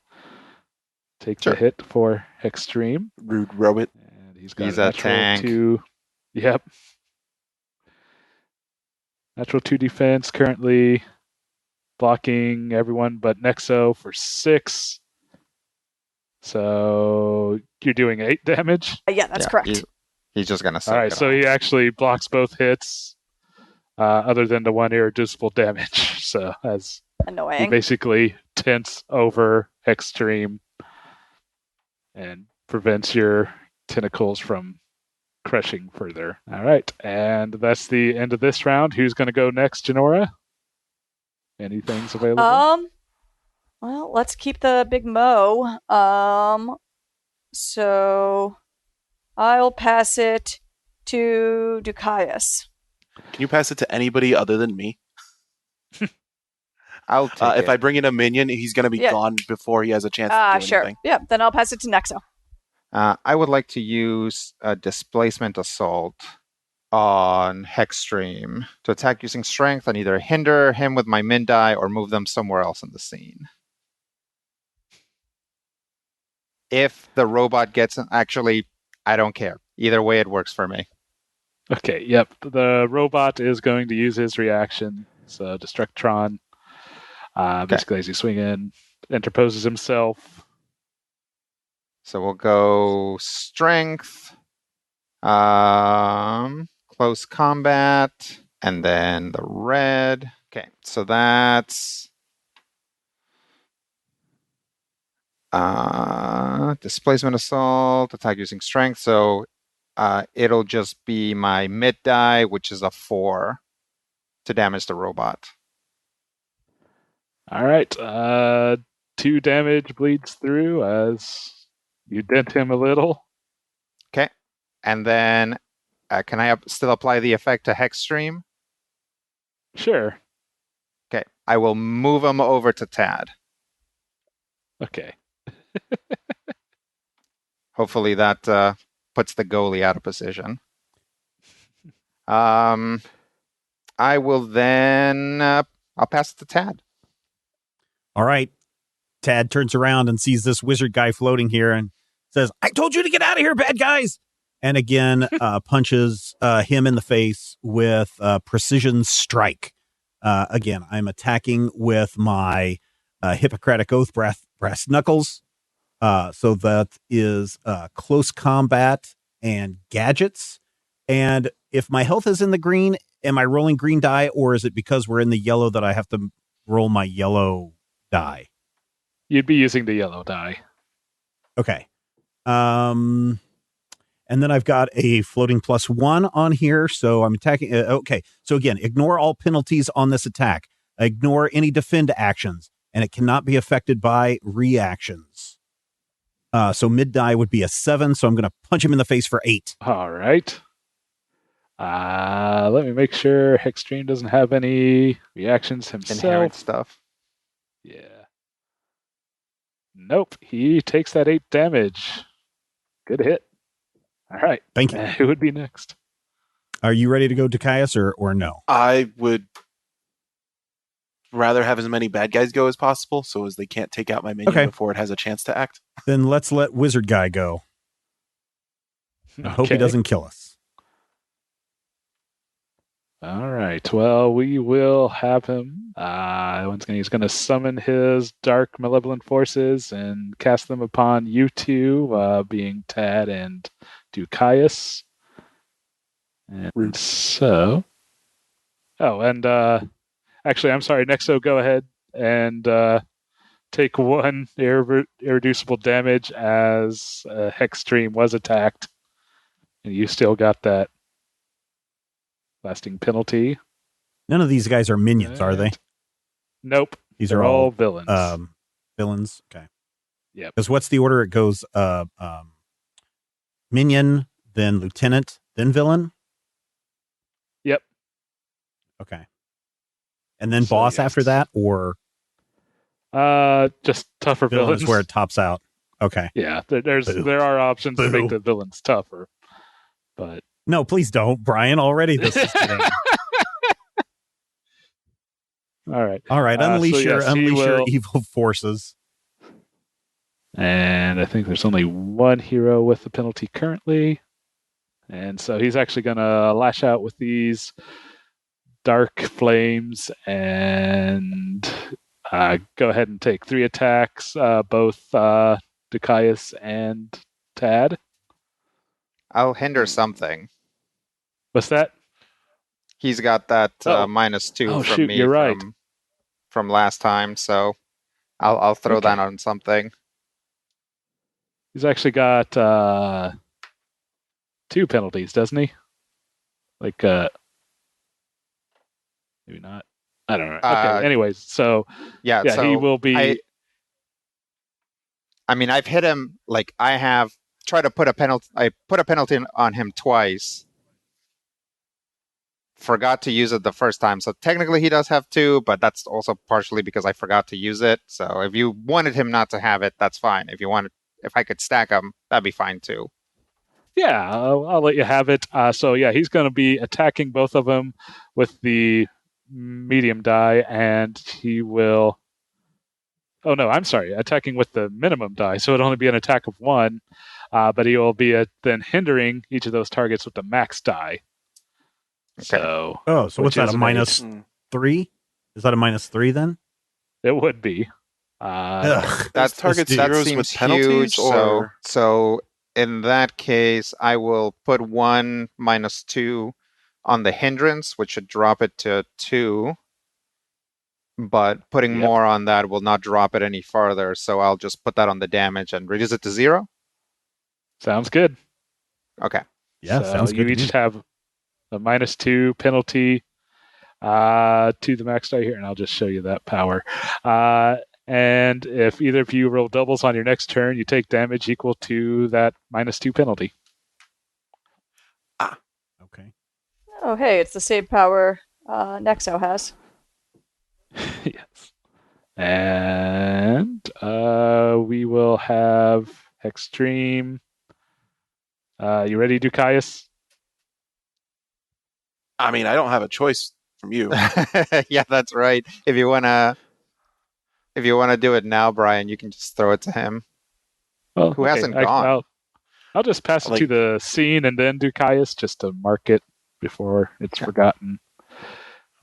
take the hit for Extreme. Rude robot. And he's got He's a a natural tank. 2. Yep. Natural 2 defense, currently blocking everyone but Nexo for 6. So you're doing 8 damage? Yeah, that's correct. He's just going to say All right, so he actually blocks both hits, other than the 1 irreducible damage. So as he Annoying. basically tents over Extreme and prevents your tentacles from crushing further. All right, and that's the end of this round. Who's going to go next, Janora? Anything's available? Well, let's keep the big mo. So I'll pass it to Ducaius. Can you pass it to anybody other than me? I'll take If it. I bring in a minion, he's going to be gone before he has a chance to do Sure. anything. Yeah, then I'll pass it to Nexo. I would like to use a Displacement Assault on Hexstream to attack using strength and either hinder him with my min die or move them somewhere else in the scene. If the robot gets actually, I don't care. Either way, it works for me. Okay, yep. The robot is going to use his reaction. So Destructron, basically as he swing in, interposes himself. So we'll go strength, close combat, and then the red. Okay, so that's displacement assault, attack using strength. So it'll just be my mid die, which is a 4 to damage the robot. All right, 2 damage bleeds through as you dent him a little. Okay, and then can I still apply the effect to Hexstream? Sure. Okay, I will move him over to Tad. Okay. Hopefully that puts the goalie out of position. I will then I'll pass it to Tad. All right. Tad turns around and sees this wizard guy floating here and says, "I told you to get out of here, bad guys." And again, punches him in the face with precision strike. Again, I'm attacking with my Hippocratic Oath brass knuckles. So that is close combat and gadgets. And if my health is in the green, am I rolling green die, or is it because we're in the yellow that I have to roll my yellow die? You'd be using the yellow die. Okay. And then I've got a floating +1 on here. So I'm attacking. Okay. So again, ignore all penalties on this attack. Ignore any defend actions, and it cannot be affected by reactions. So mid die would be a 7. So I'm going to punch him in the face for 8. All right. Let me make sure Hexstream doesn't have any reactions himself. Inherent stuff. Yeah. Nope. He takes that 8 damage. Good hit. All right. Thank you. Who would be next? Are you ready to go to Caius or no? I would rather have as many bad guys go as possible, so as they can't take out my minion before it has a chance to act. Then let's let Wizard Guy go. I hope he doesn't kill us. All right. Well, we will have him. Once again, he's going to summon his dark malevolent forces and cast them upon you two, being Tad and Ducaius. And so... Oh, and actually, I'm sorry, Nexo, go ahead and take 1 irreducible damage as Hex Stream was attacked. And you still got that lasting penalty. None of these guys are minions, are they? Nope. These They're are all villains. Villains? Okay. Yeah. Because what's the order? It goes minion, then lieutenant, then villain? Yep. Okay. And then boss after that, or just tougher villains where it tops out. Okay. Yeah, there are options to make the villains tougher, but no, please don't, Brian. Already this is getting... All right. Unleash your evil forces. And I think there's only 1 hero with the penalty currently, and so he's actually going to lash out with these dark flames and go ahead and take 3 attacks, both Ducaius and Tad. I'll hinder something. What's that? He's got that -2 from me from last time, so I'll throw that on something. He's actually got 2 penalties, doesn't he? Like, maybe not. I don't know. Okay. Anyways, so so he will be. I mean, I've hit him. Like, I have tried to put a penalty. I put a penalty on him twice. Forgot to use it the first time, so technically he does have 2, but that's also partially because I forgot to use it. So if you wanted him not to have it, that's fine. If I could stack them, that'd be fine too. Yeah, I'll let you have it. So yeah, he's going to be attacking both of them with the medium die, and he will... Oh no, I'm sorry, attacking with the minimum die, so it'll only be an attack of 1, but he will be then hindering each of those targets with the max die. Okay. So what's that, a -3? Is that a -3 then? It would be. That targets zeros with penalties, huge, so in that case, I will put 1 -2 on the hindrance, which should drop it to 2. But putting more on that will not drop it any farther, so I'll just put that on the damage and reduce it to 0. Sounds good. Okay. Yeah, so sounds good. You each have a -2 penalty to the max die here, and I'll just show you that power. And if either of you roll doubles on your next turn, you take damage equal to that -2 penalty. Okay. Oh, hey, it's the same power Nexo has. Yes. And we will have Extreme. You ready, Ducaius? I mean, I don't have a choice from you. Yeah, that's right. If you wanna do it now, Brian, you can just throw it to him. Well, who hasn't gone? I'll just pass it to the scene and then Ducaius just to mark it before it's forgotten.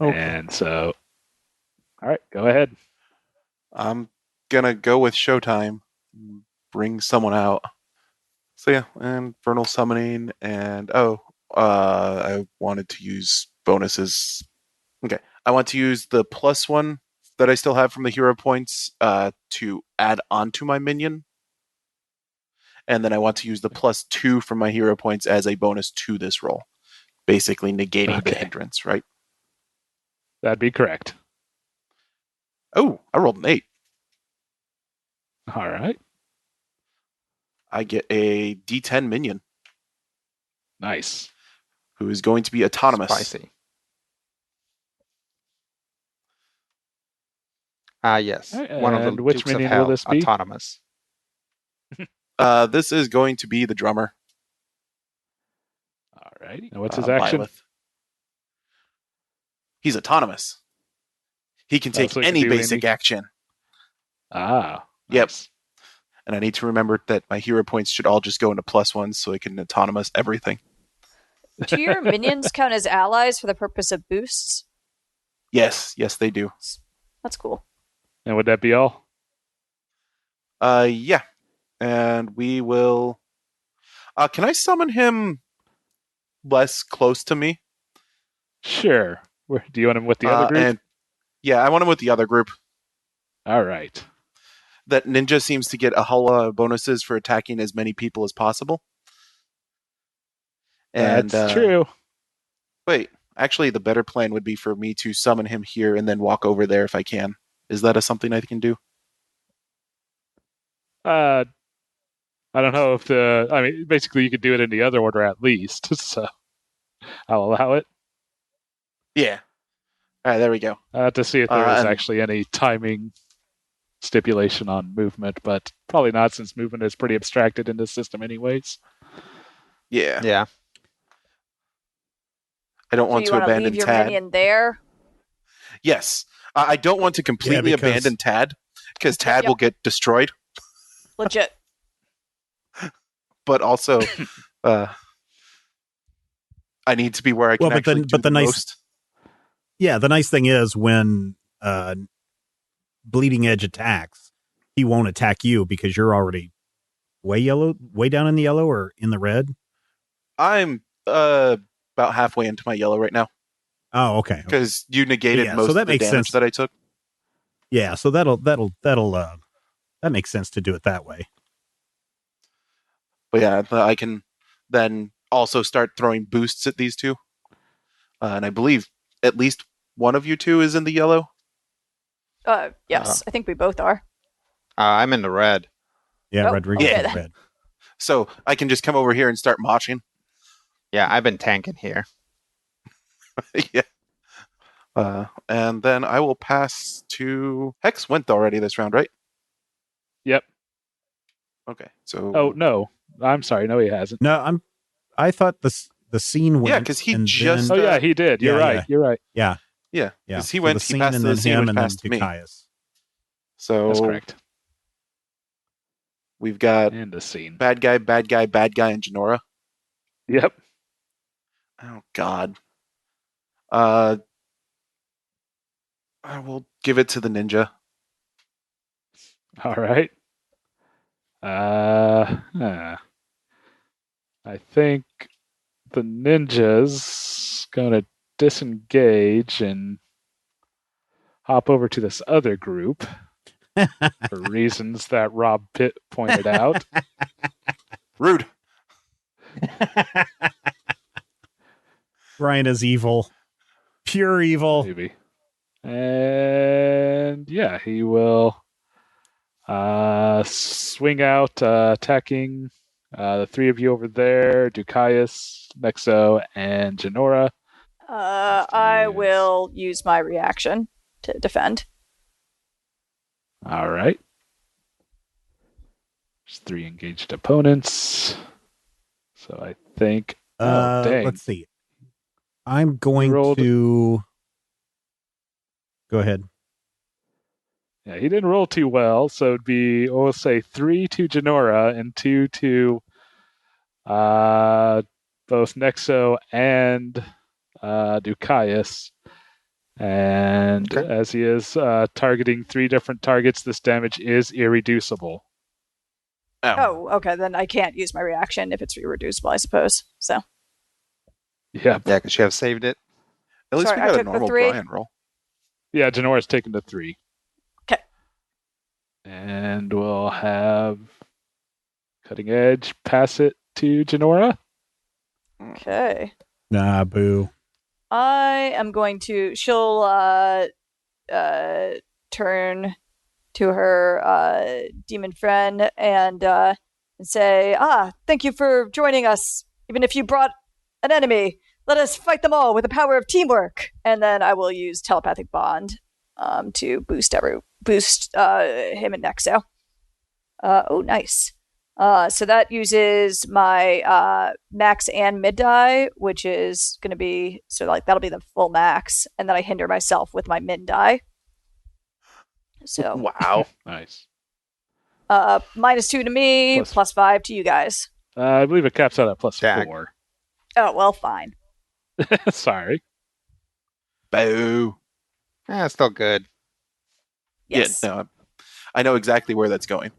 Okay. And so, all right, go ahead. I'm gonna go with Showtime. Bring someone out. So yeah, and Vernal Summoning, and I wanted to use bonuses. Okay, I want to use the +1 that I still have from the hero points to add onto my minion. And then I want to use the +2 from my hero points as a bonus to this roll. Basically negating the hindrance, right? That'd be correct. Oh, I rolled an 8. All right. I get a D10 minion. Nice. Who is going to be autonomous. Spicy. Yes. One of the which Dukes of minion Hell, will this be? autonomous. This is going to be the drummer. Alrighty. And what's his action? Byleth. He's autonomous. He can take so he can any do basic action. Ah. Yep. Nice. And I need to remember that my hero points should all just go into +1 so I can autonomous everything. Do your minions count as allies for the purpose of boosts? Yes, they do. That's cool. And would that be all? Yeah. And we will... can I summon him less close to me? Sure. Do you want him with the other group? And yeah, I want him with the other group. All right. That ninja seems to get a whole lot of bonuses for attacking as many people as possible. And, That's true. Wait, actually, the better plan would be for me to summon him here and then walk over there if I can. Is that something I can do? I don't know if basically you could do it in the other order at least, so I'll allow it. Yeah. All right, there we go. To see if there is actually any timing stipulation on movement, but probably not since movement is pretty abstracted in this system anyways. Yeah. Yeah. I don't want to abandon leave your Tad. minion there? Yes. I don't want to completely abandon Tad, because Tad will get destroyed. Legit. But also, I need to be where I can actually do the most. Yeah, the nice thing is when Bleeding Edge attacks, he won't attack you because you're already way down in the yellow or in the red. I'm about halfway into my yellow right now. Oh, okay. Because you negated most so that of the makes damage sense. that I took. Yeah, so that makes sense to do it that way. But yeah, I can then also start throwing boosts at these two. And I believe at least one of you two is in the yellow. Yes, I think we both are. I'm in the red. Yeah, Rodriguez okay, is red. So I can just come over here and start moshing. Yeah, I've been tanking here. Yeah. And then I will pass to... Hex went already this round, right? Yep. Okay, so... Oh, no. I'm sorry. No, he hasn't. No, I thought the scene went. Yeah, because he just... Oh, yeah, he did. You're right. You're right. Yeah. Yeah, Yeah. because he went, the he passed and the then scene, him which and then passed me. Caius. So That's correct. We've got And the scene. bad guy, and Janora. Yep. Oh, God. I will give it to the ninja. All right. I think the ninja's going to disengage and hop over to this other group for reasons that Rob Pitt pointed out. Rude. Brian is evil. Pure evil. Maybe. And yeah, he will swing out, attacking the three of you over there, Ducaius, Nexo, and Janora. I will use my reaction to defend. All right. There's 3 engaged opponents. So I think... dang. Let's see. I'm going to... Go ahead. Yeah, he didn't roll too well, so it'd be, we'll say 3 to Janora and 2 to both Nexo and Ducaius. And as he is targeting 3 different targets, this damage is irreducible. Oh, okay. Then I can't use my reaction if it's irreducible, I suppose. So. Yeah. Yeah, because you have saved it. At least Sorry, we I got a took the normal 3. Brian roll. Yeah, Janora's taken the 3. Okay. And we'll have Cutting Edge pass it to Janora. Okay. Nah, boo. I am going to... She'll turn to her demon friend and say, thank you for joining us. Even if you brought an enemy, let us fight them all with the power of teamwork. And then I will use telepathic bond to boost him and Nexo. Oh, nice. So that uses my max and mid die, which is going to be that'll be the full max, and then I hinder myself with my min die. So Wow. Nice. -2 to me, +5 to you guys. I believe it caps out at +4. Oh well, fine. Sorry. Boo. Still good. Yes. Yeah, no, I know exactly where that's going.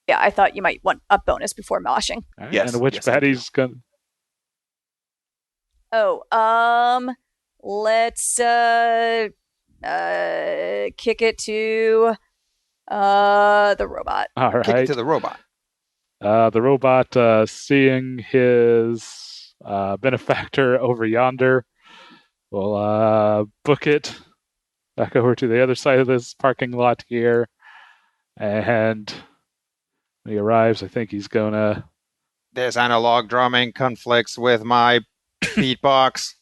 Yeah, I thought you might want a bonus before moshing. Right, Yes, and which yes, I do. baddie's going? Let's kick it to the robot. All right. Kick it to the robot. The robot, seeing his benefactor over yonder, will book it back over to the other side of this parking lot here. And when he arrives, I think he's going to... This analog drumming conflicts with my beatbox.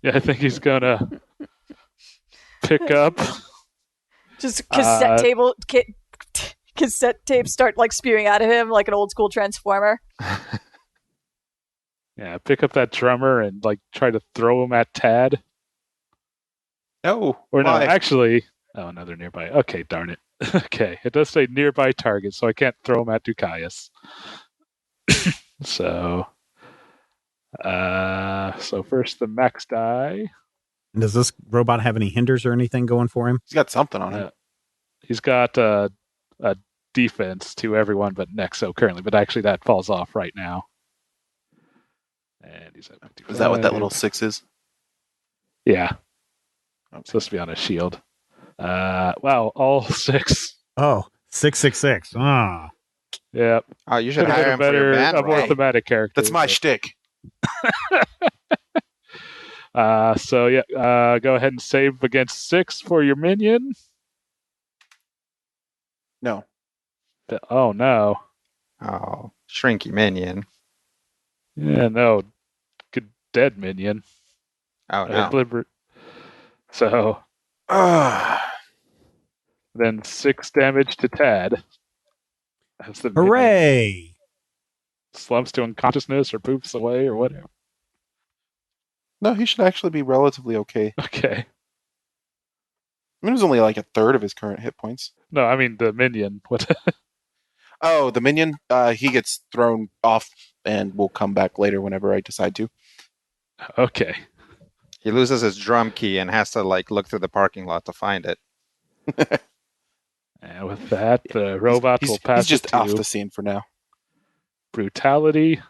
Yeah, I think he's going to pick up... Just cassette tapes start like spewing out of him like an old school transformer. Yeah, pick up that drummer and like try to throw him at Tad. No. Or no, why? actually... Oh, no, they're nearby. Okay, darn it. Okay, it does say nearby target, so I can't throw him at Ducaius. So first the max die. And does this robot have any hinders or anything going for him? He's got something on him. He's got a defense to everyone but Nexo currently, but actually that falls off right now. And he's at 55. Is that what that little 6 is? Yeah. Okay. It's supposed to be on a shield. Wow, all 6. Oh, 666. Ah. Yep. Oh, you should Could have hire been him for your a band, more Rob. thematic character. That's my but- shtick. So yeah, go ahead and save against 6 for your minion. No. Oh no. Oh, shrinky minion. Yeah, no. Good dead minion. Oh, no. So then 6 damage to Tad. That's the minion. Hooray! Slumps to unconsciousness or poops away or whatever. No, he should actually be relatively okay. Okay. I mean, it was only like a third of his current hit points. No, I mean the minion. What? Oh, the minion, he gets thrown off and will come back later whenever I decide to. Okay. He loses his drum key and has to like look through the parking lot to find it. And with that, the robot will pass He's just it to off the scene for now. Brutality,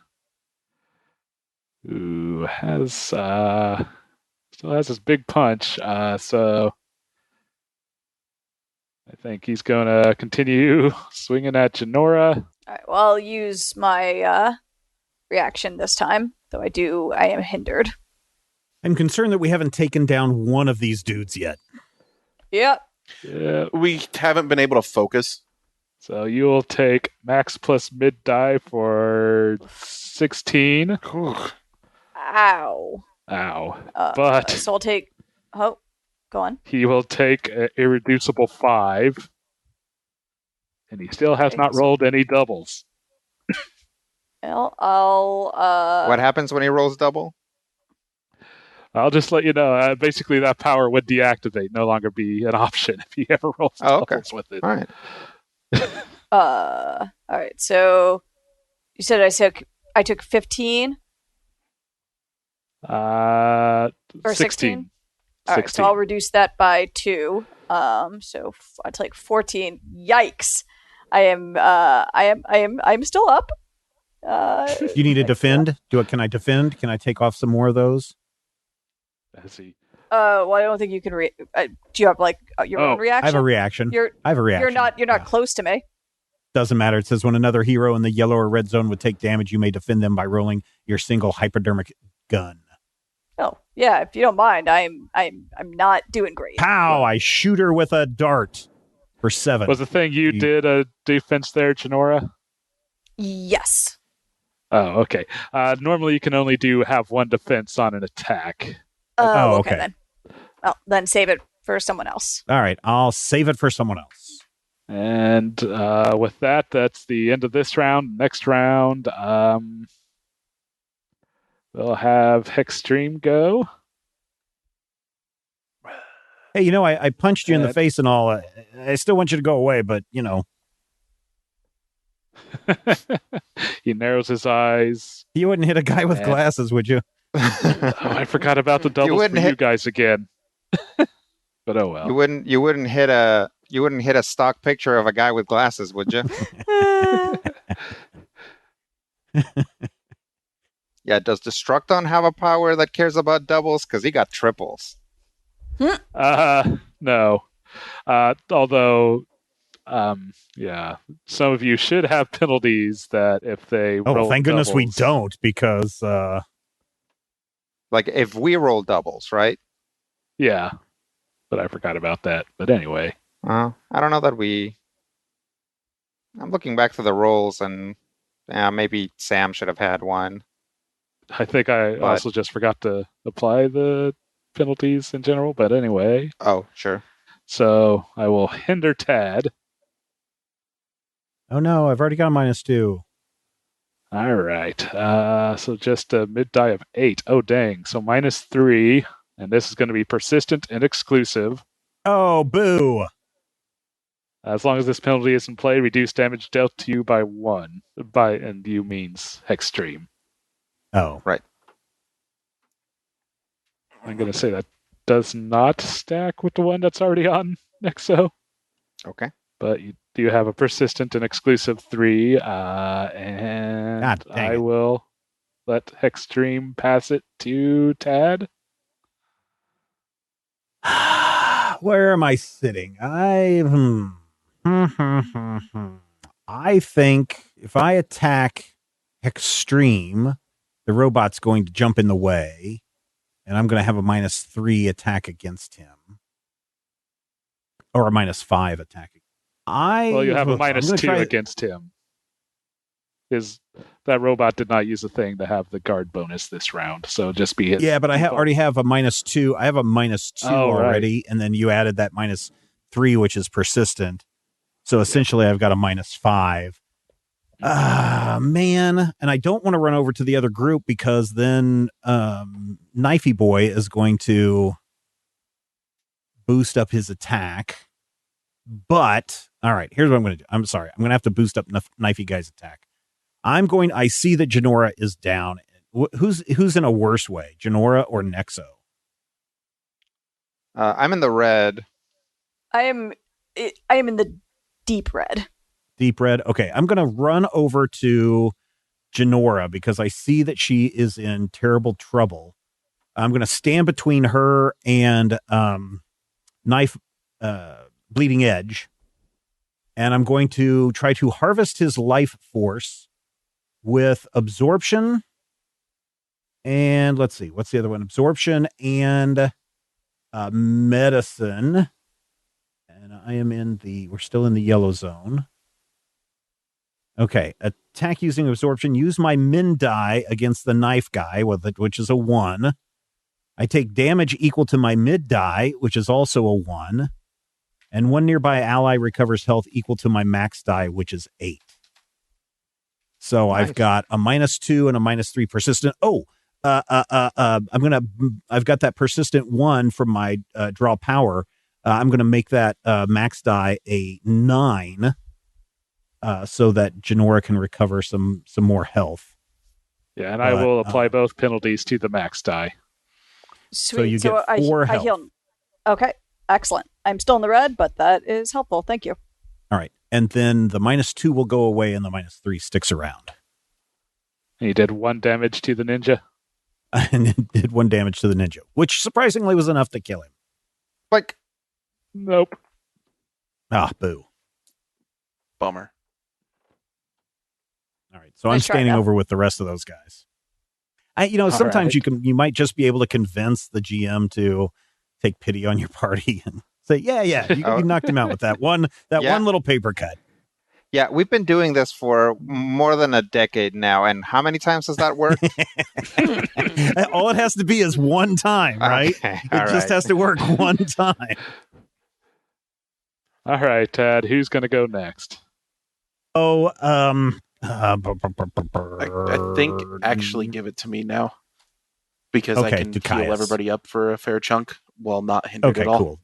who has still has his big punch. So I think he's going to continue swinging at Janora. All right. Well, I'll use my reaction this time, though I am hindered. I'm concerned that we haven't taken down one of these dudes yet. Yep. Yeah. We haven't been able to focus. So you'll take max plus mid die for 16. Ow. Ow. But So I'll take. Oh, go on. he will take an irreducible 5. And he still has not rolled any doubles. Well, I'll. What happens when he rolls double? I'll just let you know. Basically, that power would deactivate, no longer be an option if he ever rolls doubles with it. All right. All right. So you said I took 15 or or 16. All right. So I'll reduce that by 2. So I take 14. Yikes! I'm still up. You need to defend? Can I defend? Can I take off some more of those? Well, I don't think you can. Do you have like your own reaction? I have a reaction. I have a reaction. You're not close to me. Doesn't matter. It says when another hero in the yellow or red zone would take damage, you may defend them by rolling your single hypodermic gun. Oh yeah, if you don't mind, I'm not doing great. Pow! I shoot her with a dart for 7. Was the thing you did a defense there, Janora? Yes. Oh, okay. Normally you can only have one defense on an attack. Okay then. Well, then save it for someone else. All right, I'll save it for someone else. And with that, that's the end of this round. Next round, we'll have Hexstream go. Hey, I punched you in the face and all. I still want you to go away, but, He narrows his eyes. You wouldn't hit a guy with glasses, would you? Oh, I forgot about the doubles for you guys again. But oh well. You wouldn't hit a stock picture of a guy with glasses, would you? Yeah, does Destructon have a power that cares about doubles? Because he got triples. No. Although, yeah, some of you should have penalties that if they roll thank goodness we doubles- don't, because Like if we roll doubles, right? Yeah, but I forgot about that. But anyway. I don't know that I'm looking back to the rolls, and maybe Sam should have had one. I think I also just forgot to apply the penalties in general, but anyway. Oh, sure. So I will hinder Tad. Oh no, I've already got a -2. All right. So just a mid die of 8. Oh, dang. So -3. And this is going to be persistent and exclusive. Oh, boo. As long as this penalty is in play, reduce damage dealt to you by 1. And you means Hexstream. Oh. Right. I'm going to say that does not stack with the one that's already on Nexo. Okay. But you do have a persistent and exclusive 3, and I will let Hexstream pass it to Tad. Where am I sitting? I think if I attack Extreme, the robot's going to jump in the way, and I'm going to have a -3 attack against him. Or a -5 attack. Well, you have a -2 against him. That robot did not use a thing to have the guard bonus this round, so just be his. Yeah, but I already have a -2. I have a -2 already, and then you added that -3, which is persistent. So essentially, I've got a -5. Man, and I don't want to run over to the other group because then Knifey Boy is going to boost up his attack. But all right, here's what I'm going to do. I'm sorry, I'm going to have to boost up Knifey Guy's attack. I see that Janora is down. Who's in a worse way, Janora or Nexo? I'm in the red. I am in the deep red. Deep red. Okay, I'm going to run over to Janora because I see that she is in terrible trouble. I'm going to stand between her and Bleeding Edge, and I'm going to try to harvest his life force with absorption, and let's see, what's the other one? Absorption and medicine. And we're still in the yellow zone. Okay, attack using absorption. Use my min die against the knife guy, which is a 1. I take damage equal to my mid die, which is also a 1. And one nearby ally recovers health equal to my max die, which is 8. So nice. I've got a -2 and a -3 persistent. I've got that persistent 1 from my draw power. I'm going to make that max die a 9, so that Janora can recover some more health. Yeah, and I will apply both penalties to the max die. Sweet. So you get 4 health. I heal. Okay, excellent. I'm still in the red, but that is helpful. Thank you. All right. And then the -2 will go away and the -3 sticks around. And you did 1 damage to the ninja? And it did 1 damage to the ninja, which surprisingly was enough to kill him. Like, nope. Ah, boo. Bummer. All right. So I'm standing over with the rest of those guys. Sometimes you might just be able to convince the GM to take pity on your party and say, you knocked him out with that one little paper cut. Yeah, we've been doing this for more than a decade now, and how many times has that worked? All it has to be is one time, right? Okay, it just has to work one time. All right, Tad. Who's going to go next? Oh, I think actually give it to me now. Because I Okay, can to heal Caius. everybody up for a fair chunk while not hindered Okay, at all. cool.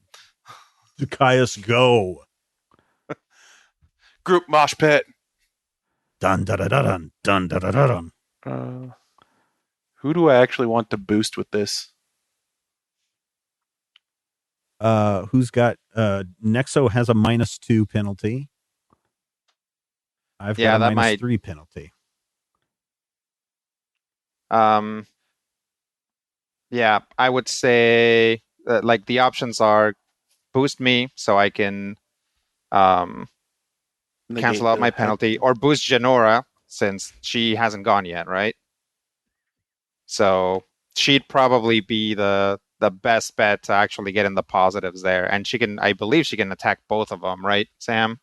To Caius, go. Group mosh pit. Dun dun dun dun dun dun dun dun. Who do I actually want to boost with this? Who's got Nexo has a -2 penalty. I've got a -3 penalty. Yeah, I would say like the options are boost me so I can cancel out my penalty, or boost Genora since she hasn't gone yet, right? So she'd probably be the best bet to actually get in the positives there, and I believe she can attack both of them, right, Sam?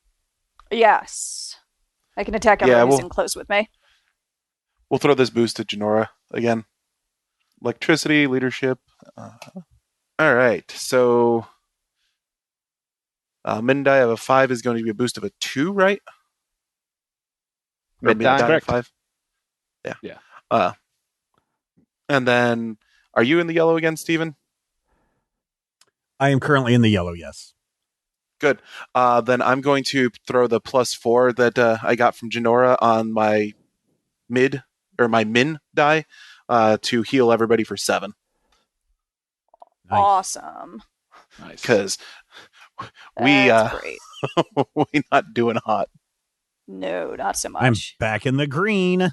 Yes. I can attack everyone who's in close with me. We'll throw this boost to Genora again. Electricity, leadership. All right, so mid-die of a 5 is going to be a boost of a 2, right? Mid-die of 5? Yeah. And then, are you in the yellow again, Steven? I am currently in the yellow, yes. Good. Then I'm going to throw the +4 that I got from Genora on my min die to heal everybody for 7. Nice. Awesome. Nice. Because That's great. we not doing hot. No, not so much. I'm back in the green.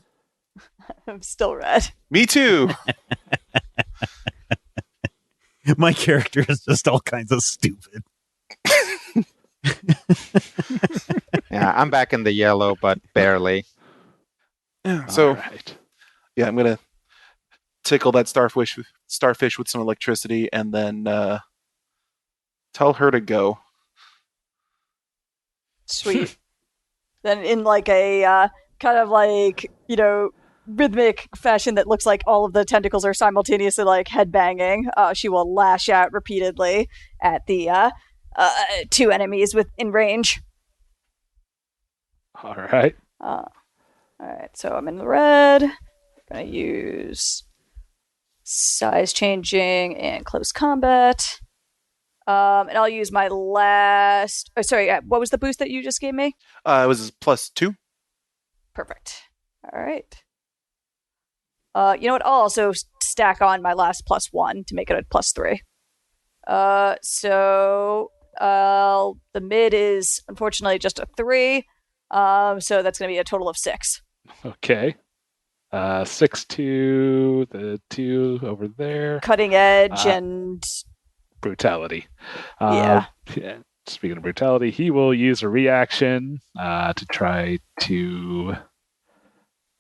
I'm still red. Me too. My character is just all kinds of stupid. Yeah, I'm back in the yellow, but barely. Yeah, so, right. Yeah, I'm going to tickle that starfish with some electricity and then tell her to go. Sweet. Then in like a kind of like, rhythmic fashion that looks like all of the tentacles are simultaneously like headbanging, she will lash out repeatedly at the 2 enemies within range. All right. All right, so I'm in the red. I'm going to use size changing and close combat. And I'll use my last... Oh, sorry, what was the boost that you just gave me? It was +2. Perfect. All right. You know what? I'll also stack on my last +1 to make it a +3. So the mid is unfortunately just a 3. So that's going to be a total of 6. Okay. 6 to the 2 over there. Cutting edge and brutality. Yeah. Speaking of brutality, he will use a reaction to try to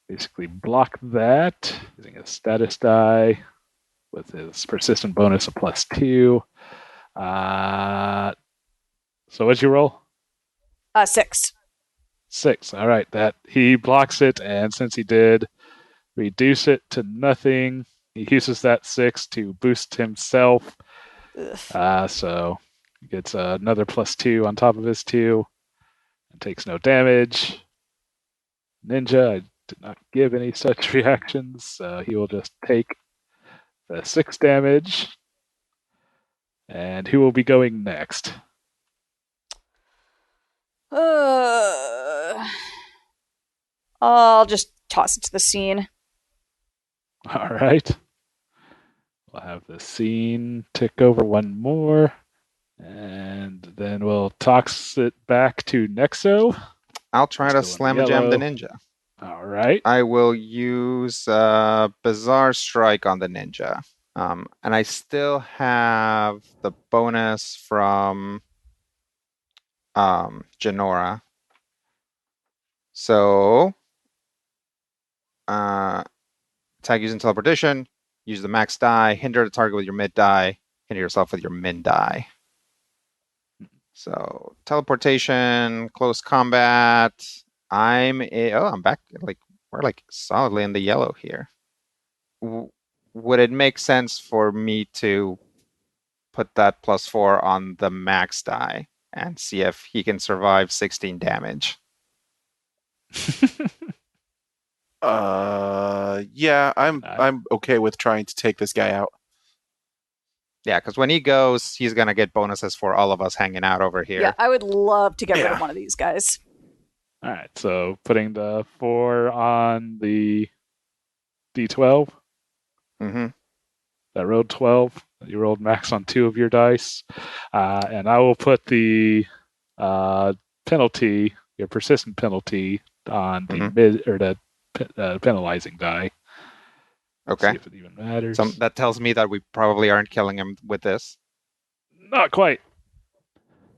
basically block that using a status die with his persistent bonus of +2. So what'd you roll? 6. 6. All right. That he blocks it, and since he did reduce it to nothing, he uses that 6 to boost himself. So he gets another +2 on top of his 2 and takes no damage. Ninja, I did not give any such reactions, so he will just take the 6 damage. And who will be going next? I'll just toss it to the scene. All right. We'll have the scene tick over one more. And then we'll toss it back to Nexo. I'll try to slam jam the ninja. All right. I will use Bizarre Strike on the ninja. And I still have the bonus from Genora. So, attack using teleportation, use the max die, hinder the target with your mid die, hinder yourself with your min die. So, teleportation, close combat. I'm back. We're solidly in the yellow here. Would it make sense for me to put that +4 on the max die and see if he can survive 16 damage. Yeah, I'm okay with trying to take this guy out. Yeah, because when he goes, he's going to get bonuses for all of us hanging out over here. Yeah, I would love to get rid of Yeah. one of these guys. All right, so putting the 4 on the D12. Mm-hmm. That rolled 12. You rolled max on 2 of your dice. And I will put the penalty, your persistent penalty, on the the penalizing die. Okay. See if it even matters. So that tells me that we probably aren't killing him with this. Not quite.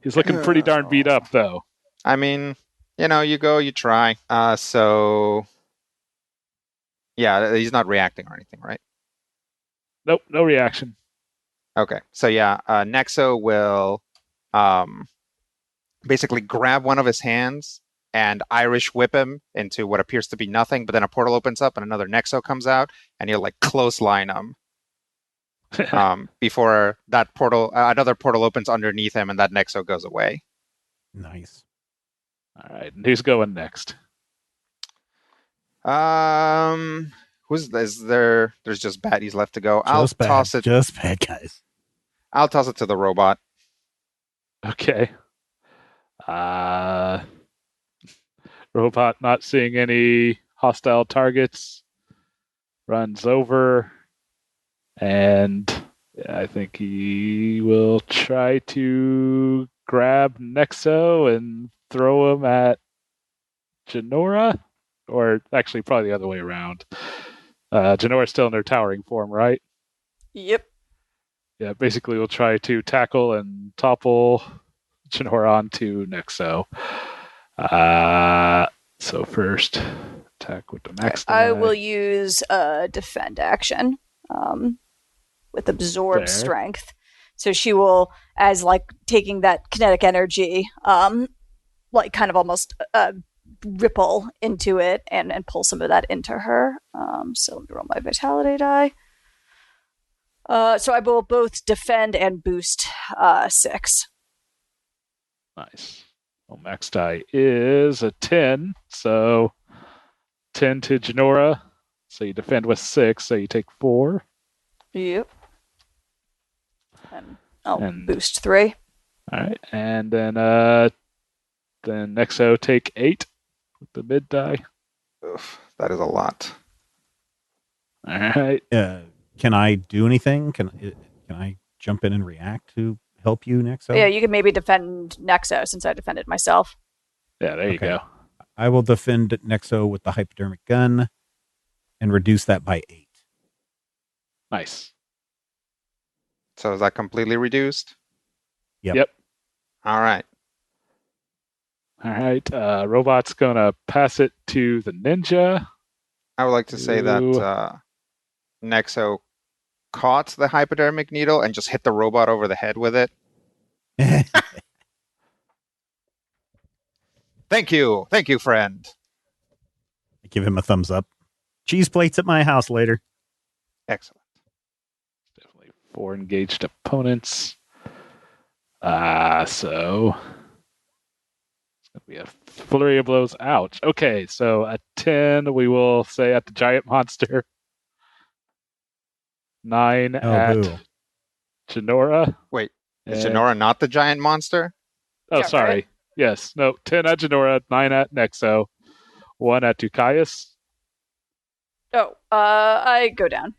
He's looking pretty darn beat up, though. I mean, you go, you try. So, yeah, he's not reacting or anything, right? Nope, no reaction. Okay. So, yeah, Nexo will basically grab one of his hands and Irish whip him into what appears to be nothing, but then a portal opens up and another Nexo comes out, and he'll clothesline him. Before that portal, another portal opens underneath him, and that Nexo goes away. Nice. All right, and who's going next? Who's is there? There's just baddies left to go. Just bad guys. I'll toss it to the robot. Okay. Robot not seeing any hostile targets, runs over, and I think he will try to grab Nexo and throw him at Janora, or actually probably the other way around. Janora's still in her towering form, right? Yep. Yeah, basically we'll try to tackle and topple Janora onto Nexo. So first, attack with the max die. I will use a defend action with absorb strength. So she will, as taking that kinetic energy, kind of almost ripple into it and pull some of that into her. So let me roll my vitality die. So I will both defend and boost 6. Nice. Well, max die is a 10, so 10 to Janora. So you defend with 6, so you take 4. Yep. And I'll boost 3. All right, and then Nexo take 8 with the mid die. Oof, that is a lot. All right. Can I do anything? Can I jump in and react to help you, Nexo? Yeah, you can maybe defend Nexo since I defended myself. Yeah, there you go. I will defend Nexo with the hypodermic gun and reduce that by 8. Nice. So is that completely reduced? Yep. All right. All right. Robot's going to pass it to the ninja. I would like to say that Nexo caught the hypodermic needle and just hit the robot over the head with it. Thank you, friend. I give him a thumbs up. Cheese plates at my house later. Excellent. Definitely 4 engaged opponents. So it's going to be a flurry of blows. Ouch. Okay, so at 10, we will say at the giant monster. 9 at Janora. Wait, is Janora not the giant monster? Oh, sorry. Right? Yes. No, 10 at Janora, 9 at Nexo, 1 at Tukaius. Oh, I go down.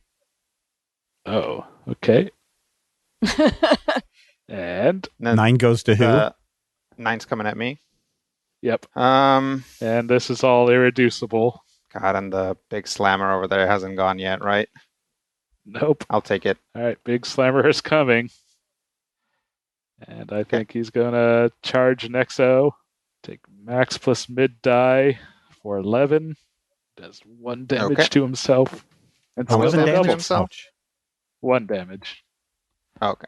Oh, okay. And 9 goes to who? 9's coming at me. Yep. And this is all irreducible. God, and the big slammer over there hasn't gone yet, right? Nope. I'll take it. All right, big slammer is coming. And I think he's going to charge Nexo. Take max plus mid die for 11. Does 1 damage to himself. And still damage to himself? Ouch. 1 damage. Okay.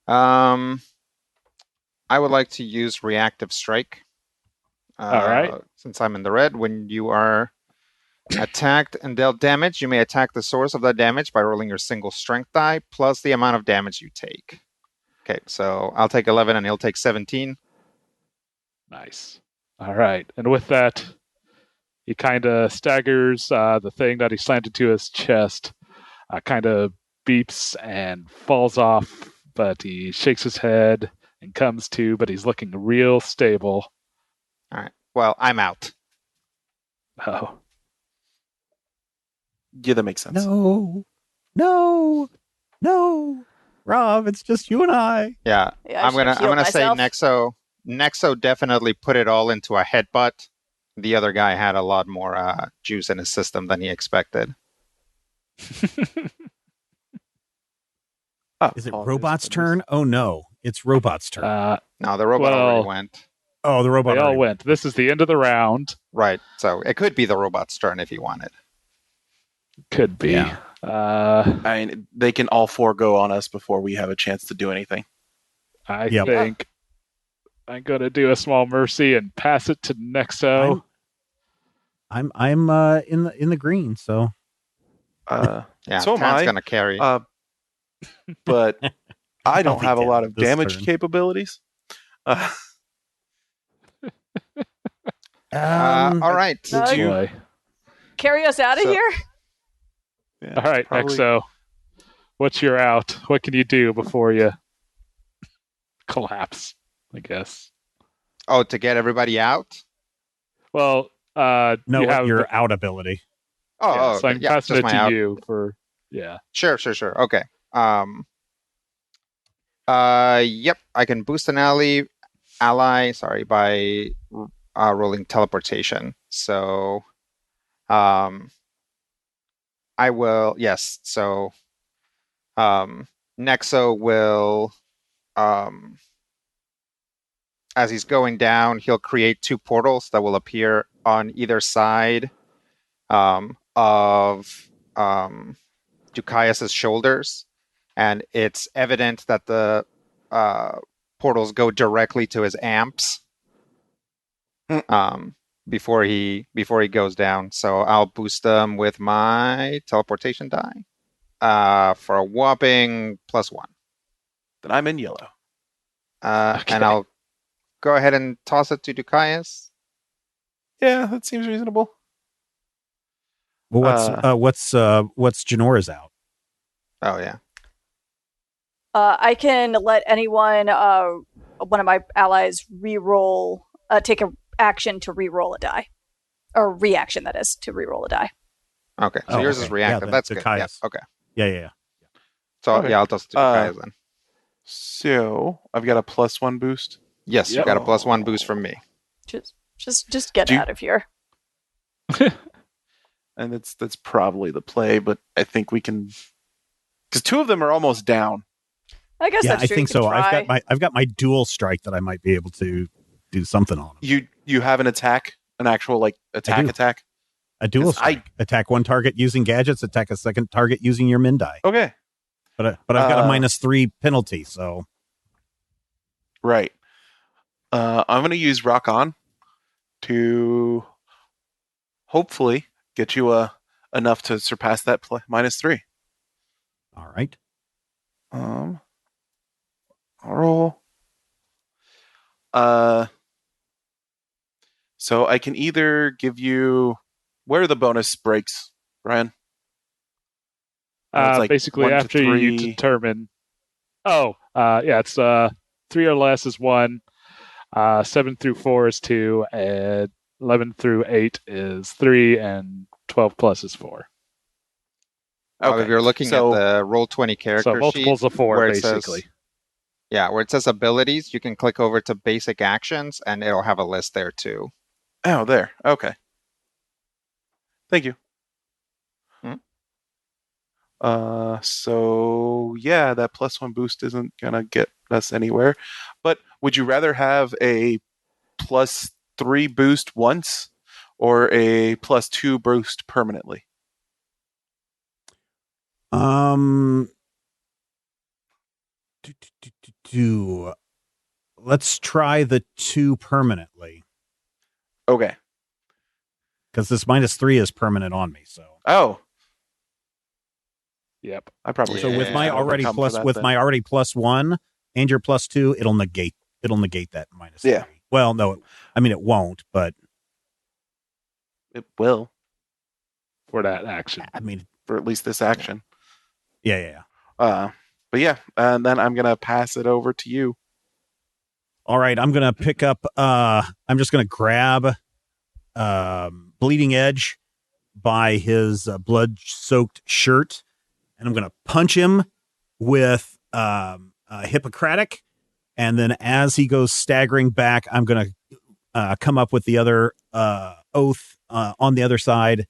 I would like to use reactive strike. All right. Since I'm in the red, when you are attacked and dealt damage, you may attack the source of that damage by rolling your single strength die plus the amount of damage you take. Okay, so I'll take 11 and he'll take 17. Nice. All right. And with that, he kind of staggers. The thing that he slammed into his chest kind of beeps and falls off, but he shakes his head and comes to, but he's looking real stable. All right. Well, I'm out. Oh. Yeah, that makes sense. No. Rob, it's just you and I. Yeah, Yeah, I'm gonna say myself. Nexo definitely put it all into a headbutt. The other guy had a lot more juice in his system than he expected. Is it Robot's turn? Oh no, it's Robot's turn. No, the robot already went. Oh, the robot They all already went. This is the end of the round. Right. So it could be the robot's turn if you wanted. Could be. Yeah. I mean, they can all four go on us before we have a chance to do anything. I Yep. think I'm going to do a small mercy and pass it to Nexo. I'm in the green, so Yeah, so am Tan's I. gonna carry. But I don't I'll be have a dead lot of this damage turn. capabilities. All right. No, Would you- Boy. Carry us out of So- here? Yeah, All right, probably- Nexo. What's your out? What can you do before you collapse, I guess? Oh, to get everybody out? Well, no, you have your out ability. Oh, so I'm yeah, passing just it my to out. you for Sure. Okay. Yep. I can boost an ally. By rolling teleportation. So, I will. Yes. So, Nexo will. As he's going down, he'll create two portals that will appear on either side of Ducaius's shoulders, and it's evident that the portals go directly to his amps before he goes down. So I'll boost them with my teleportation die for a whopping +1. Then I'm in yellow. Okay. And I'll go ahead and toss it to Ducaius. Yeah, that seems reasonable. Well, what's Janora's out? Oh yeah. I can let anyone, one of my allies, re-roll, take an action to re-roll a die. Or reaction, that is, to re-roll a die. Okay. So yours is reactive. Yeah, That's good. Yeah, Ducaius. okay. Yeah. So Okay. yeah, I'll toss it to Ducaius then. So I've got a +1 boost. Yes, you Yep. got a +1 boost from me. Just get Do you- out of here. And that's probably the play, but I think we can, because two of them are almost down. I guess Yeah, that's I true. think you can so. try. I've got my dual strike that I might be able to do something on. You have an attack, an actual like do. attack. A dual 'Cause strike. Attack one target using gadgets. Attack a second target using your min die. Okay, But I've got a -3 penalty. So right. I'm going to use Rock On to hopefully get you enough to surpass that -3. all right. I'll roll. So I can either give you, where are the bonus breaks, Brian? It's like Basically, 1 to after you 3. determine. It's 3 or less is 1, 7 through 4 is 2, and 11 through 8 is 3, and 12 plus is 4. If you're looking at the Roll20 character So multiples sheet, of 4, where it basically. says, where it says abilities, you can click over to basic actions, and it'll have a list there too. Oh, there. Okay. Thank you. So yeah, that +1 boost isn't gonna get us anywhere. But would you rather have a +3 boost once or a +2 boost permanently? Let's try the 2 permanently Okay. because this -3 is permanent on me. So Oh, Yep. I probably so with my Yeah, already overcome plus for that with then. my already +1, and your +2, it'll negate that -3. Yeah. Well, no, I mean it won't, but It will, for that action. I mean, for at least this action. yeah. But yeah, and then I'm gonna pass it over to you. All right, I'm gonna pick up. I'm just gonna grab Bleeding Edge by his blood-soaked shirt, and I'm gonna punch him with Hippocratic, and then as he goes staggering back, I'm gonna come up with the other oath on the other side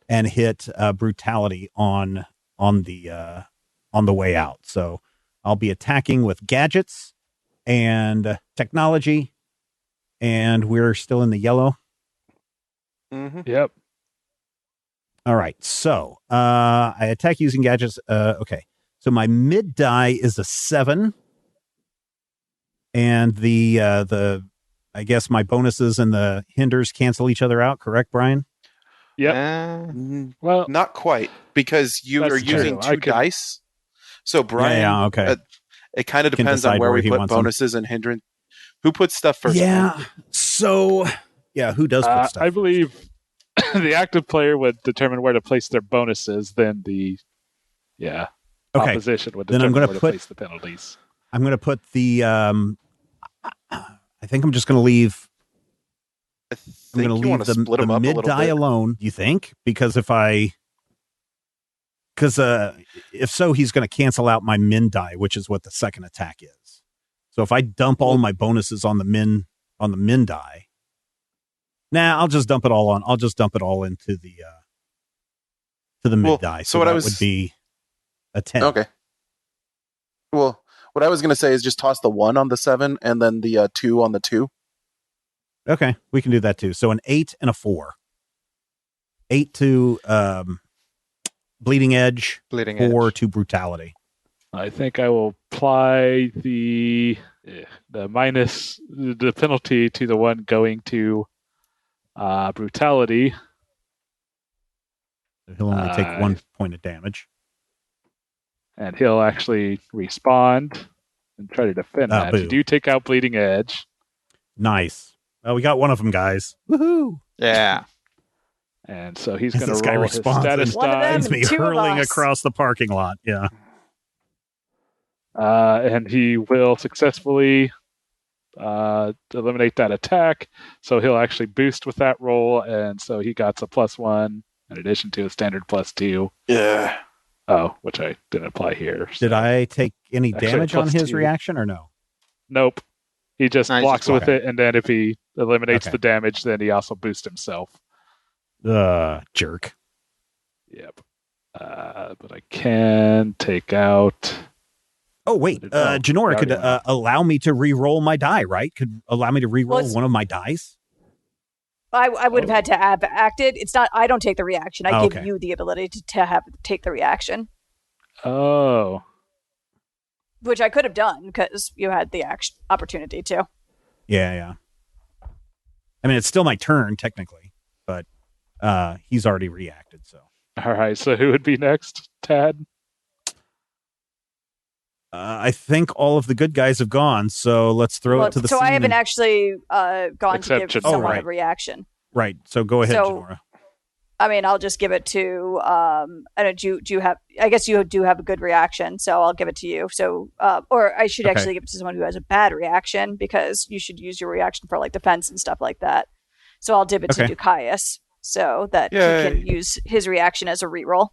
and hit Brutality on the way out. So I'll be attacking with gadgets and technology, and we're still in the yellow. Mm-hmm. Yep. All right, so I attack using gadgets. Okay, so my mid die is a 7, and the I guess my bonuses and the hinders cancel each other out. Correct, Brian? Yep. Well, Not quite, because you That's are using true. I 2 could- dice. So Brian, Yeah, okay. It kind of Can depends on decide where where we he put wants them. bonuses and hindrance. Who puts stuff first? Yeah. Brian? So, yeah, who does put stuff? I first? believe the active player would determine where to place their bonuses, then the Okay. opposition would Then I'm determine gonna where to put- place the penalties. I'm going to put the. I think I'm just going to leave. I I'm think going to you want leave to split them up a mid little die bit. alone. You think? Because if so, he's going to cancel out my min die, which is what the second attack is. So if I dump all my bonuses on the min die, I'll just dump it all on. I'll just dump it all into the mid Well, die. so what I that was- would be a 10. Okay. Well, what I was going to say is just toss the 1 on the 7 and then the 2 on the 2. Okay, we can do that too. So an 8 and a 4. 8 to Bleeding Edge, Bleeding 4 edge. to Brutality. I think I will apply the minus the penalty to the one going to Brutality. He'll only take 1 point of damage. And he'll actually respond and try to defend that. boo. You do take out Bleeding Edge. Nice. Well, we got one of them, guys. Woohoo! Yeah. And so he's As going this to guy roll his responds status and One of them. die. It's me Two of hurling us. across the parking lot. Yeah. And he will successfully eliminate that attack. So he'll actually boost with that roll. And so he got a +1 in addition to a standard +2. Yeah. Oh, which I didn't apply here. Did I take any Actually, damage on his +2. reaction or no? Nope. He just No, he's blocks just with okay. it, and then if he eliminates Okay. the damage, then he also boosts himself. Jerk. Yep. But I can take out. Oh, wait. Oh, Janora we could already went allow me to re-roll my die, right? Could allow me to re-roll Well, it's- one of my dice? I would have had to have acted. It's not. I don't take the reaction. I Oh, give okay. you the ability to take the reaction, Oh. which I could have done because you had the opportunity to. Yeah. I mean, it's still my turn, technically, but he's already reacted, so. All right. So who would be next? Tad? I think all of the good guys have gone, so let's throw Well, it to the so scene. I haven't actually gone Except to give Janora. someone right. a reaction. Right, so go ahead, So- Janora. I mean, I'll just give it to. I don't. Do you have? I guess you do have a good reaction, so I'll give it to you. So, or I should Okay. actually give it to someone who has a bad reaction because you should use your reaction for like defense and stuff like that. So I'll give it Okay. to Ducaius so that he Yay. can use his reaction as a reroll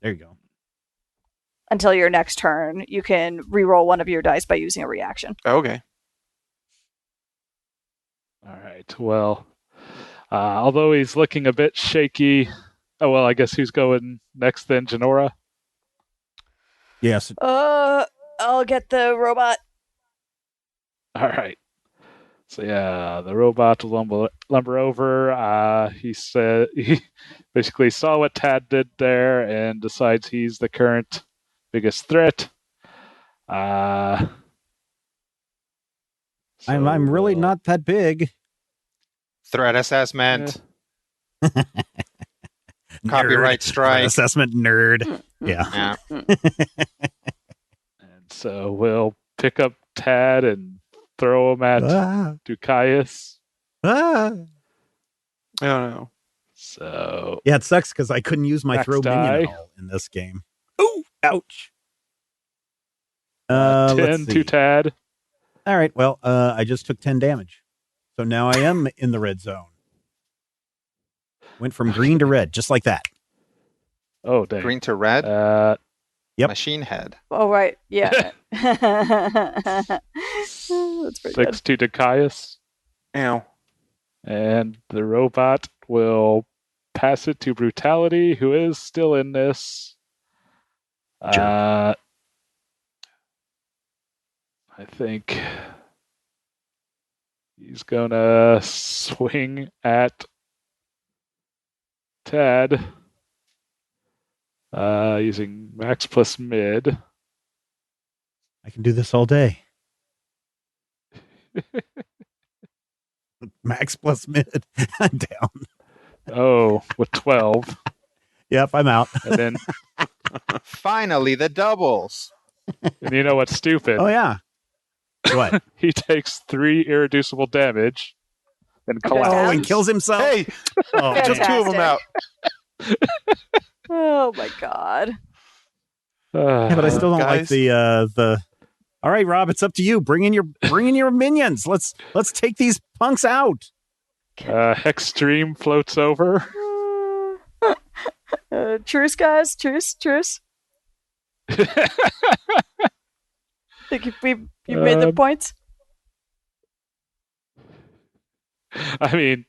There you go. until your next turn. You can reroll one of your dice by using a reaction. Okay. All right. Well, although he's looking a bit shaky. Oh, well, I guess who's going next then? Janora? Yes. I'll get the robot. All right. So yeah, the robot will lumber over. He said he basically saw what Tad did there and decides he's the current biggest threat. I'm really not that big. Threat assessment. Nerd. Copyright strike. Assessment nerd. Yeah. Yeah. And so we'll pick up Tad and throw him at Ducaius. I don't know. So Yeah, it sucks because I couldn't use my Max throw minion die. at all in this game. Ooh, ouch. 10 let's to see. Tad. All right, well, I just took 10 damage. So now I am in the red zone. Went from green to red, just like that. Oh, dang. Green to red. Yep. Machine head. Oh, right. Yeah. That's pretty 6 to Ducaius. Ow. And the robot will pass it to Brutality, who is still in this. I think he's gonna swing at Tad using max plus mid. I can do this all day. Max plus mid. I'm down. Oh, with 12. Yep, I'm out. And then, Finally, the doubles. and you know what's stupid? Oh, yeah. What? He takes 3 irreducible damage and Oh, collapses. and kills himself? Hey, Oh, just man. 2 of them out. Oh my god. Yeah, but I still don't like Guys. the. All right, Rob, it's up to you. Bring in your minions. Let's take these punks out. Hex Stream floats over. Truce, guys. Truce. Think you've made the points? I mean,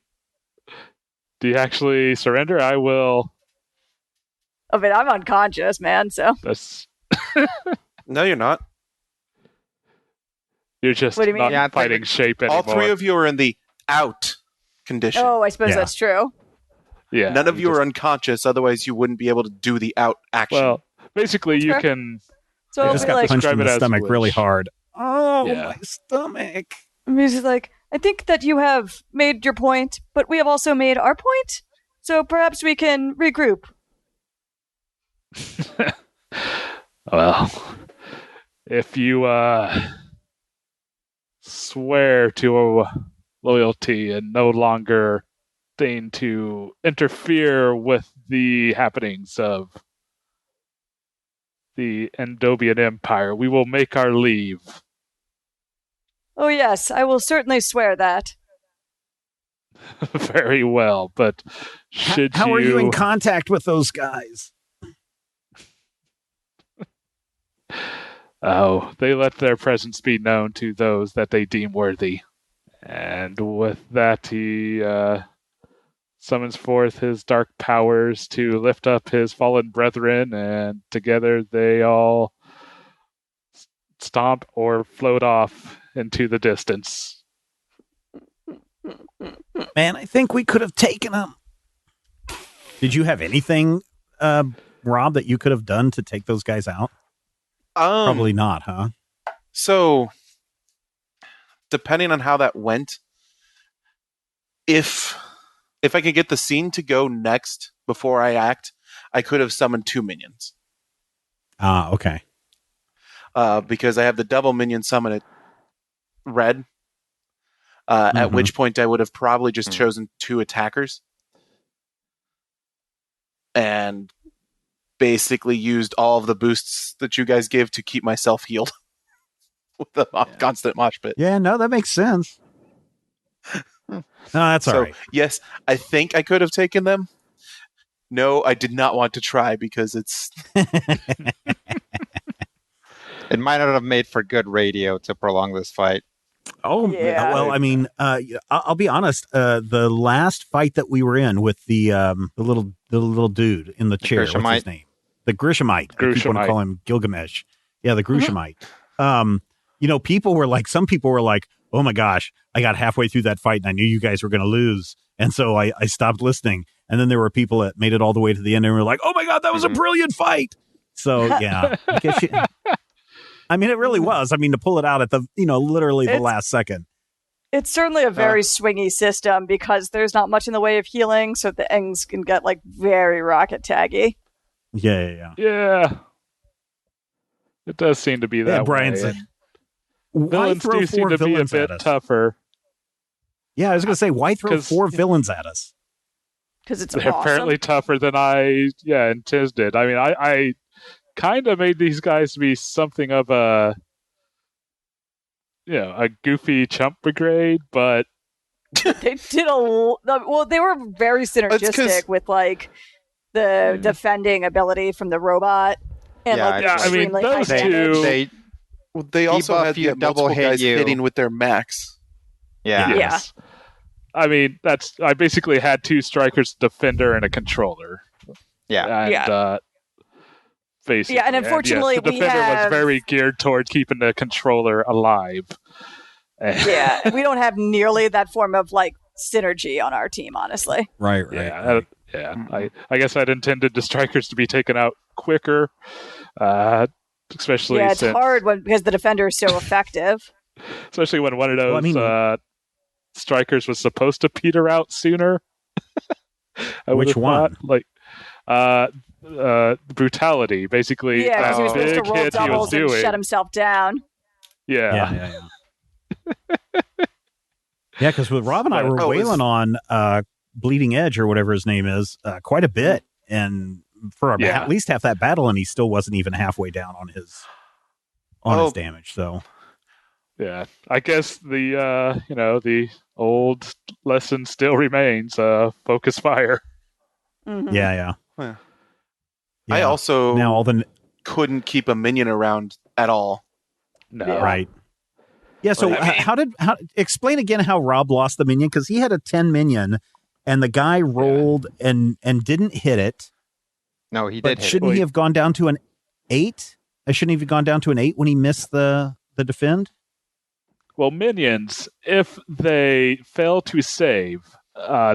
do you actually surrender? I will. I mean, I'm unconscious, man, so. That's No, you're not. you're just What do you mean? not Yeah, fighting shape anymore. All 3 of you are in the out condition. Oh, I suppose Yeah. that's true. Yeah, None of you just- are unconscious, otherwise you wouldn't be able to do the out action. Well, basically, you Sure. can. So I I'll just be got like, punched Describe in it the as stomach you really wish. hard. Oh, Yeah. my stomach. he's just like, I think that you have made your point, but we have also made our point. So perhaps we can regroup. Well, if you swear to loyalty and no longer deign to interfere with the happenings of the Endobian Empire, we will make our leave. Oh, yes, I will certainly swear that. Very well, but should How are you in contact with those guys? Oh, they let their presence be known to those that they deem worthy. And with that, he summons forth his dark powers to lift up his fallen brethren, and together they all stomp or float off into the distance. Man, I think we could have taken them. Did you have anything, Rob, that you could have done to take those guys out? Probably not, huh? So, depending on how that went, if I could get the scene to go next before I act, I could have summoned 2 minions. Ah, okay. Because I have the double minion summon at red. At which point I would have probably just chosen 2 attackers. And basically used all of the boosts that you guys give to keep myself healed. With the constant mosh pit. Yeah, no, that makes sense. No, that's all right. Yes, I think I could have taken them. No, I did not want to try because it's... It might not have made for good radio to prolong this fight. Oh, Yeah. well, I mean, I'll be honest. The last fight that we were in with the little dude in the chair, what's his Grishamite? name? The Grishamite. I keep want to call him Gilgamesh. Yeah, the Grishamite. Some people were like, oh my gosh, I got halfway through that fight and I knew you guys were going to lose. And so I stopped listening. And then there were people that made it all the way to the end and were like, oh my God, that was a brilliant fight. So, yeah, I guess I mean, it really was. I mean, to pull it out at literally the last second. It's certainly a very swingy system because there's not much in the way of healing, so the things can get like very rocket taggy. Yeah. Yeah. It does seem to be that Brian's way. Villains throw do seem four to be a villains at bit us? tougher. Yeah, I was going to say, why throw 'Cause- four villains at us? Because it's They're awesome. apparently tougher than I anticipated. I mean, I kind of made these guys to be something of a goofy chump brigade, but They did well. They were very synergistic with like the defending ability from the robot and Yeah, like yeah, the I mean, extremely high those damage. two- They also debuff had you, the multiple double hit guys you. hitting with their max. Yeah. yes. I mean, I basically had two strikers, defender, and a controller. Yeah. And, basically. Yeah, and unfortunately, yes, the we defender have- was very geared toward keeping the controller alive. Yeah, and we don't have nearly that form of like synergy on our team, honestly. Right. I guess I'd intended the strikers to be taken out quicker, especially It's since, hard because the defender is so effective. especially when one of those strikers was supposed to peter out sooner. Which one? Brutality, basically. Yeah, because he was that supposed to big roll hit he was doubles and doing. shut himself down. Yeah. Yeah, because with Rob and I were wailing on Bleeding Edge or whatever his name is quite a bit, and for at least half that battle, and he still wasn't even halfway down on his damage. So, yeah, I guess the old lesson still remains: focus fire. Mm-hmm. Yeah. I also now couldn't keep a minion around at all. No, right. Yeah, so how explain again how Rob lost the minion, because he had a 10 minion and the guy rolled and didn't hit it. No, he but did hit shouldn't it. he have gone down to an 8? Shouldn't he have gone down to an 8 when he missed the defend? Well, minions, if they fail to save,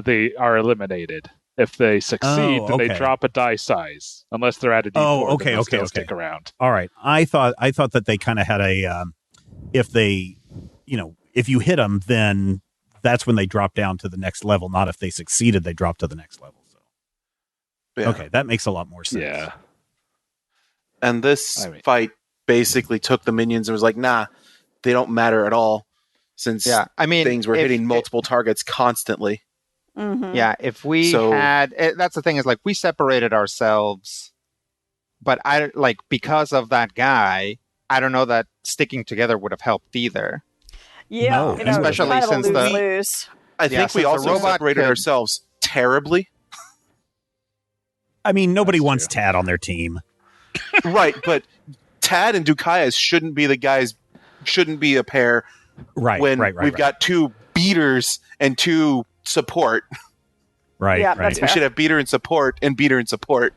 they are eliminated. If they succeed, then they drop a die size, unless they're at a D4. Okay, they'll stick around. All right. I thought that they kind of had a if they, if you hit them, then that's when they drop down to the next level. Not if they succeeded, they drop to the next level. So, okay, that makes a lot more sense. Yeah. And this fight basically took the minions and was like, nah, they don't matter at all, since things were hitting multiple targets constantly. Mm-hmm. Yeah, if we had, that's the thing, is like we separated ourselves, but because of that guy, I don't know that sticking together would have helped either. Yeah, especially since lose. I think we also separated ourselves terribly. I mean, nobody wants Tad on their team. Right, but Tad and Dukayas shouldn't be a pair. Right, when right. we've got two beaters and two support. Right, yeah, right. We should have beater and support and beater and support.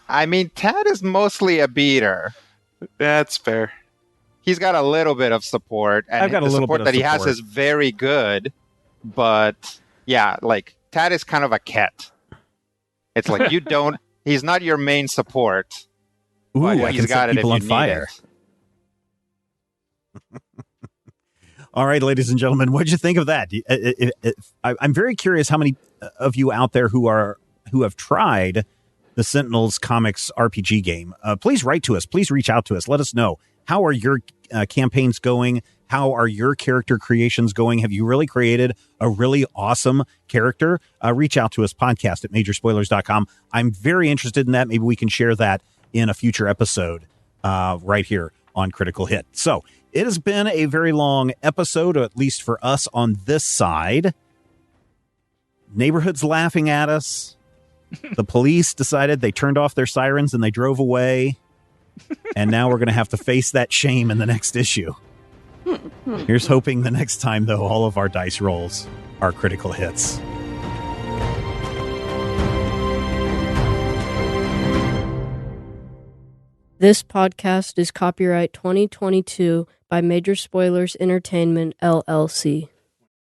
I mean, Tad is mostly a beater. That's fair. He's got a little bit of support, and I've got a little support bit of that he has support. is very good. But yeah, Tad is kind of a cat. It's like he's not your main support. Ooh, but I he's can got set it people if on you fire. Need it. All right, ladies and gentlemen, what'd you think of that? I'm very curious how many of you out there who have tried the Sentinels Comics RPG game. Please write to us. Please reach out to us. Let us know, how are your campaigns going? How are your character creations going? Have you really created a really awesome character? Reach out to us, podcast at majorspoilers.com. I'm very interested in that. Maybe we can share that in a future episode right here on Critical Hit. So it has been a very long episode, at least for us on this side. Neighborhood's laughing at us. The police decided, they turned off their sirens and they drove away. And now we're going to have to face that shame in the next issue. Here's hoping the next time, though, all of our dice rolls are critical hits. This podcast is copyright 2022 by Major Spoilers Entertainment, LLC.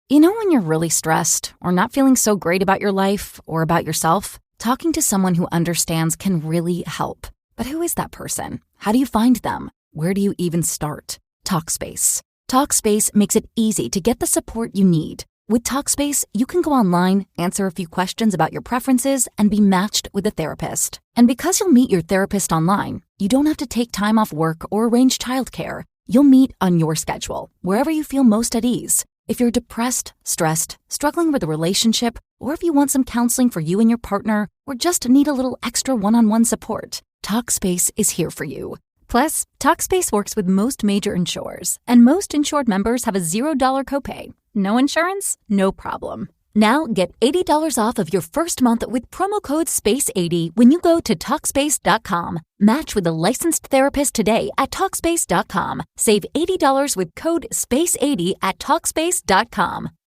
You know when you're really stressed or not feeling so great about your life or about yourself? Talking to someone who understands can really help. But who is that person? How do you find them? Where do you even start? Talkspace. Talkspace makes it easy to get the support you need. With Talkspace, you can go online, answer a few questions about your preferences, and be matched with a therapist. And because you'll meet your therapist online, you don't have to take time off work or arrange childcare. You'll meet on your schedule, wherever you feel most at ease. If you're depressed, stressed, struggling with a relationship, or if you want some counseling for you and your partner, or just need a little extra one-on-one support, Talkspace is here for you. Plus, Talkspace works with most major insurers, and most insured members have a $0 copay. No insurance? No problem. Now get $80 off of your first month with promo code SPACE80 when you go to Talkspace.com. Match with a licensed therapist today at Talkspace.com. Save $80 with code SPACE80 at Talkspace.com.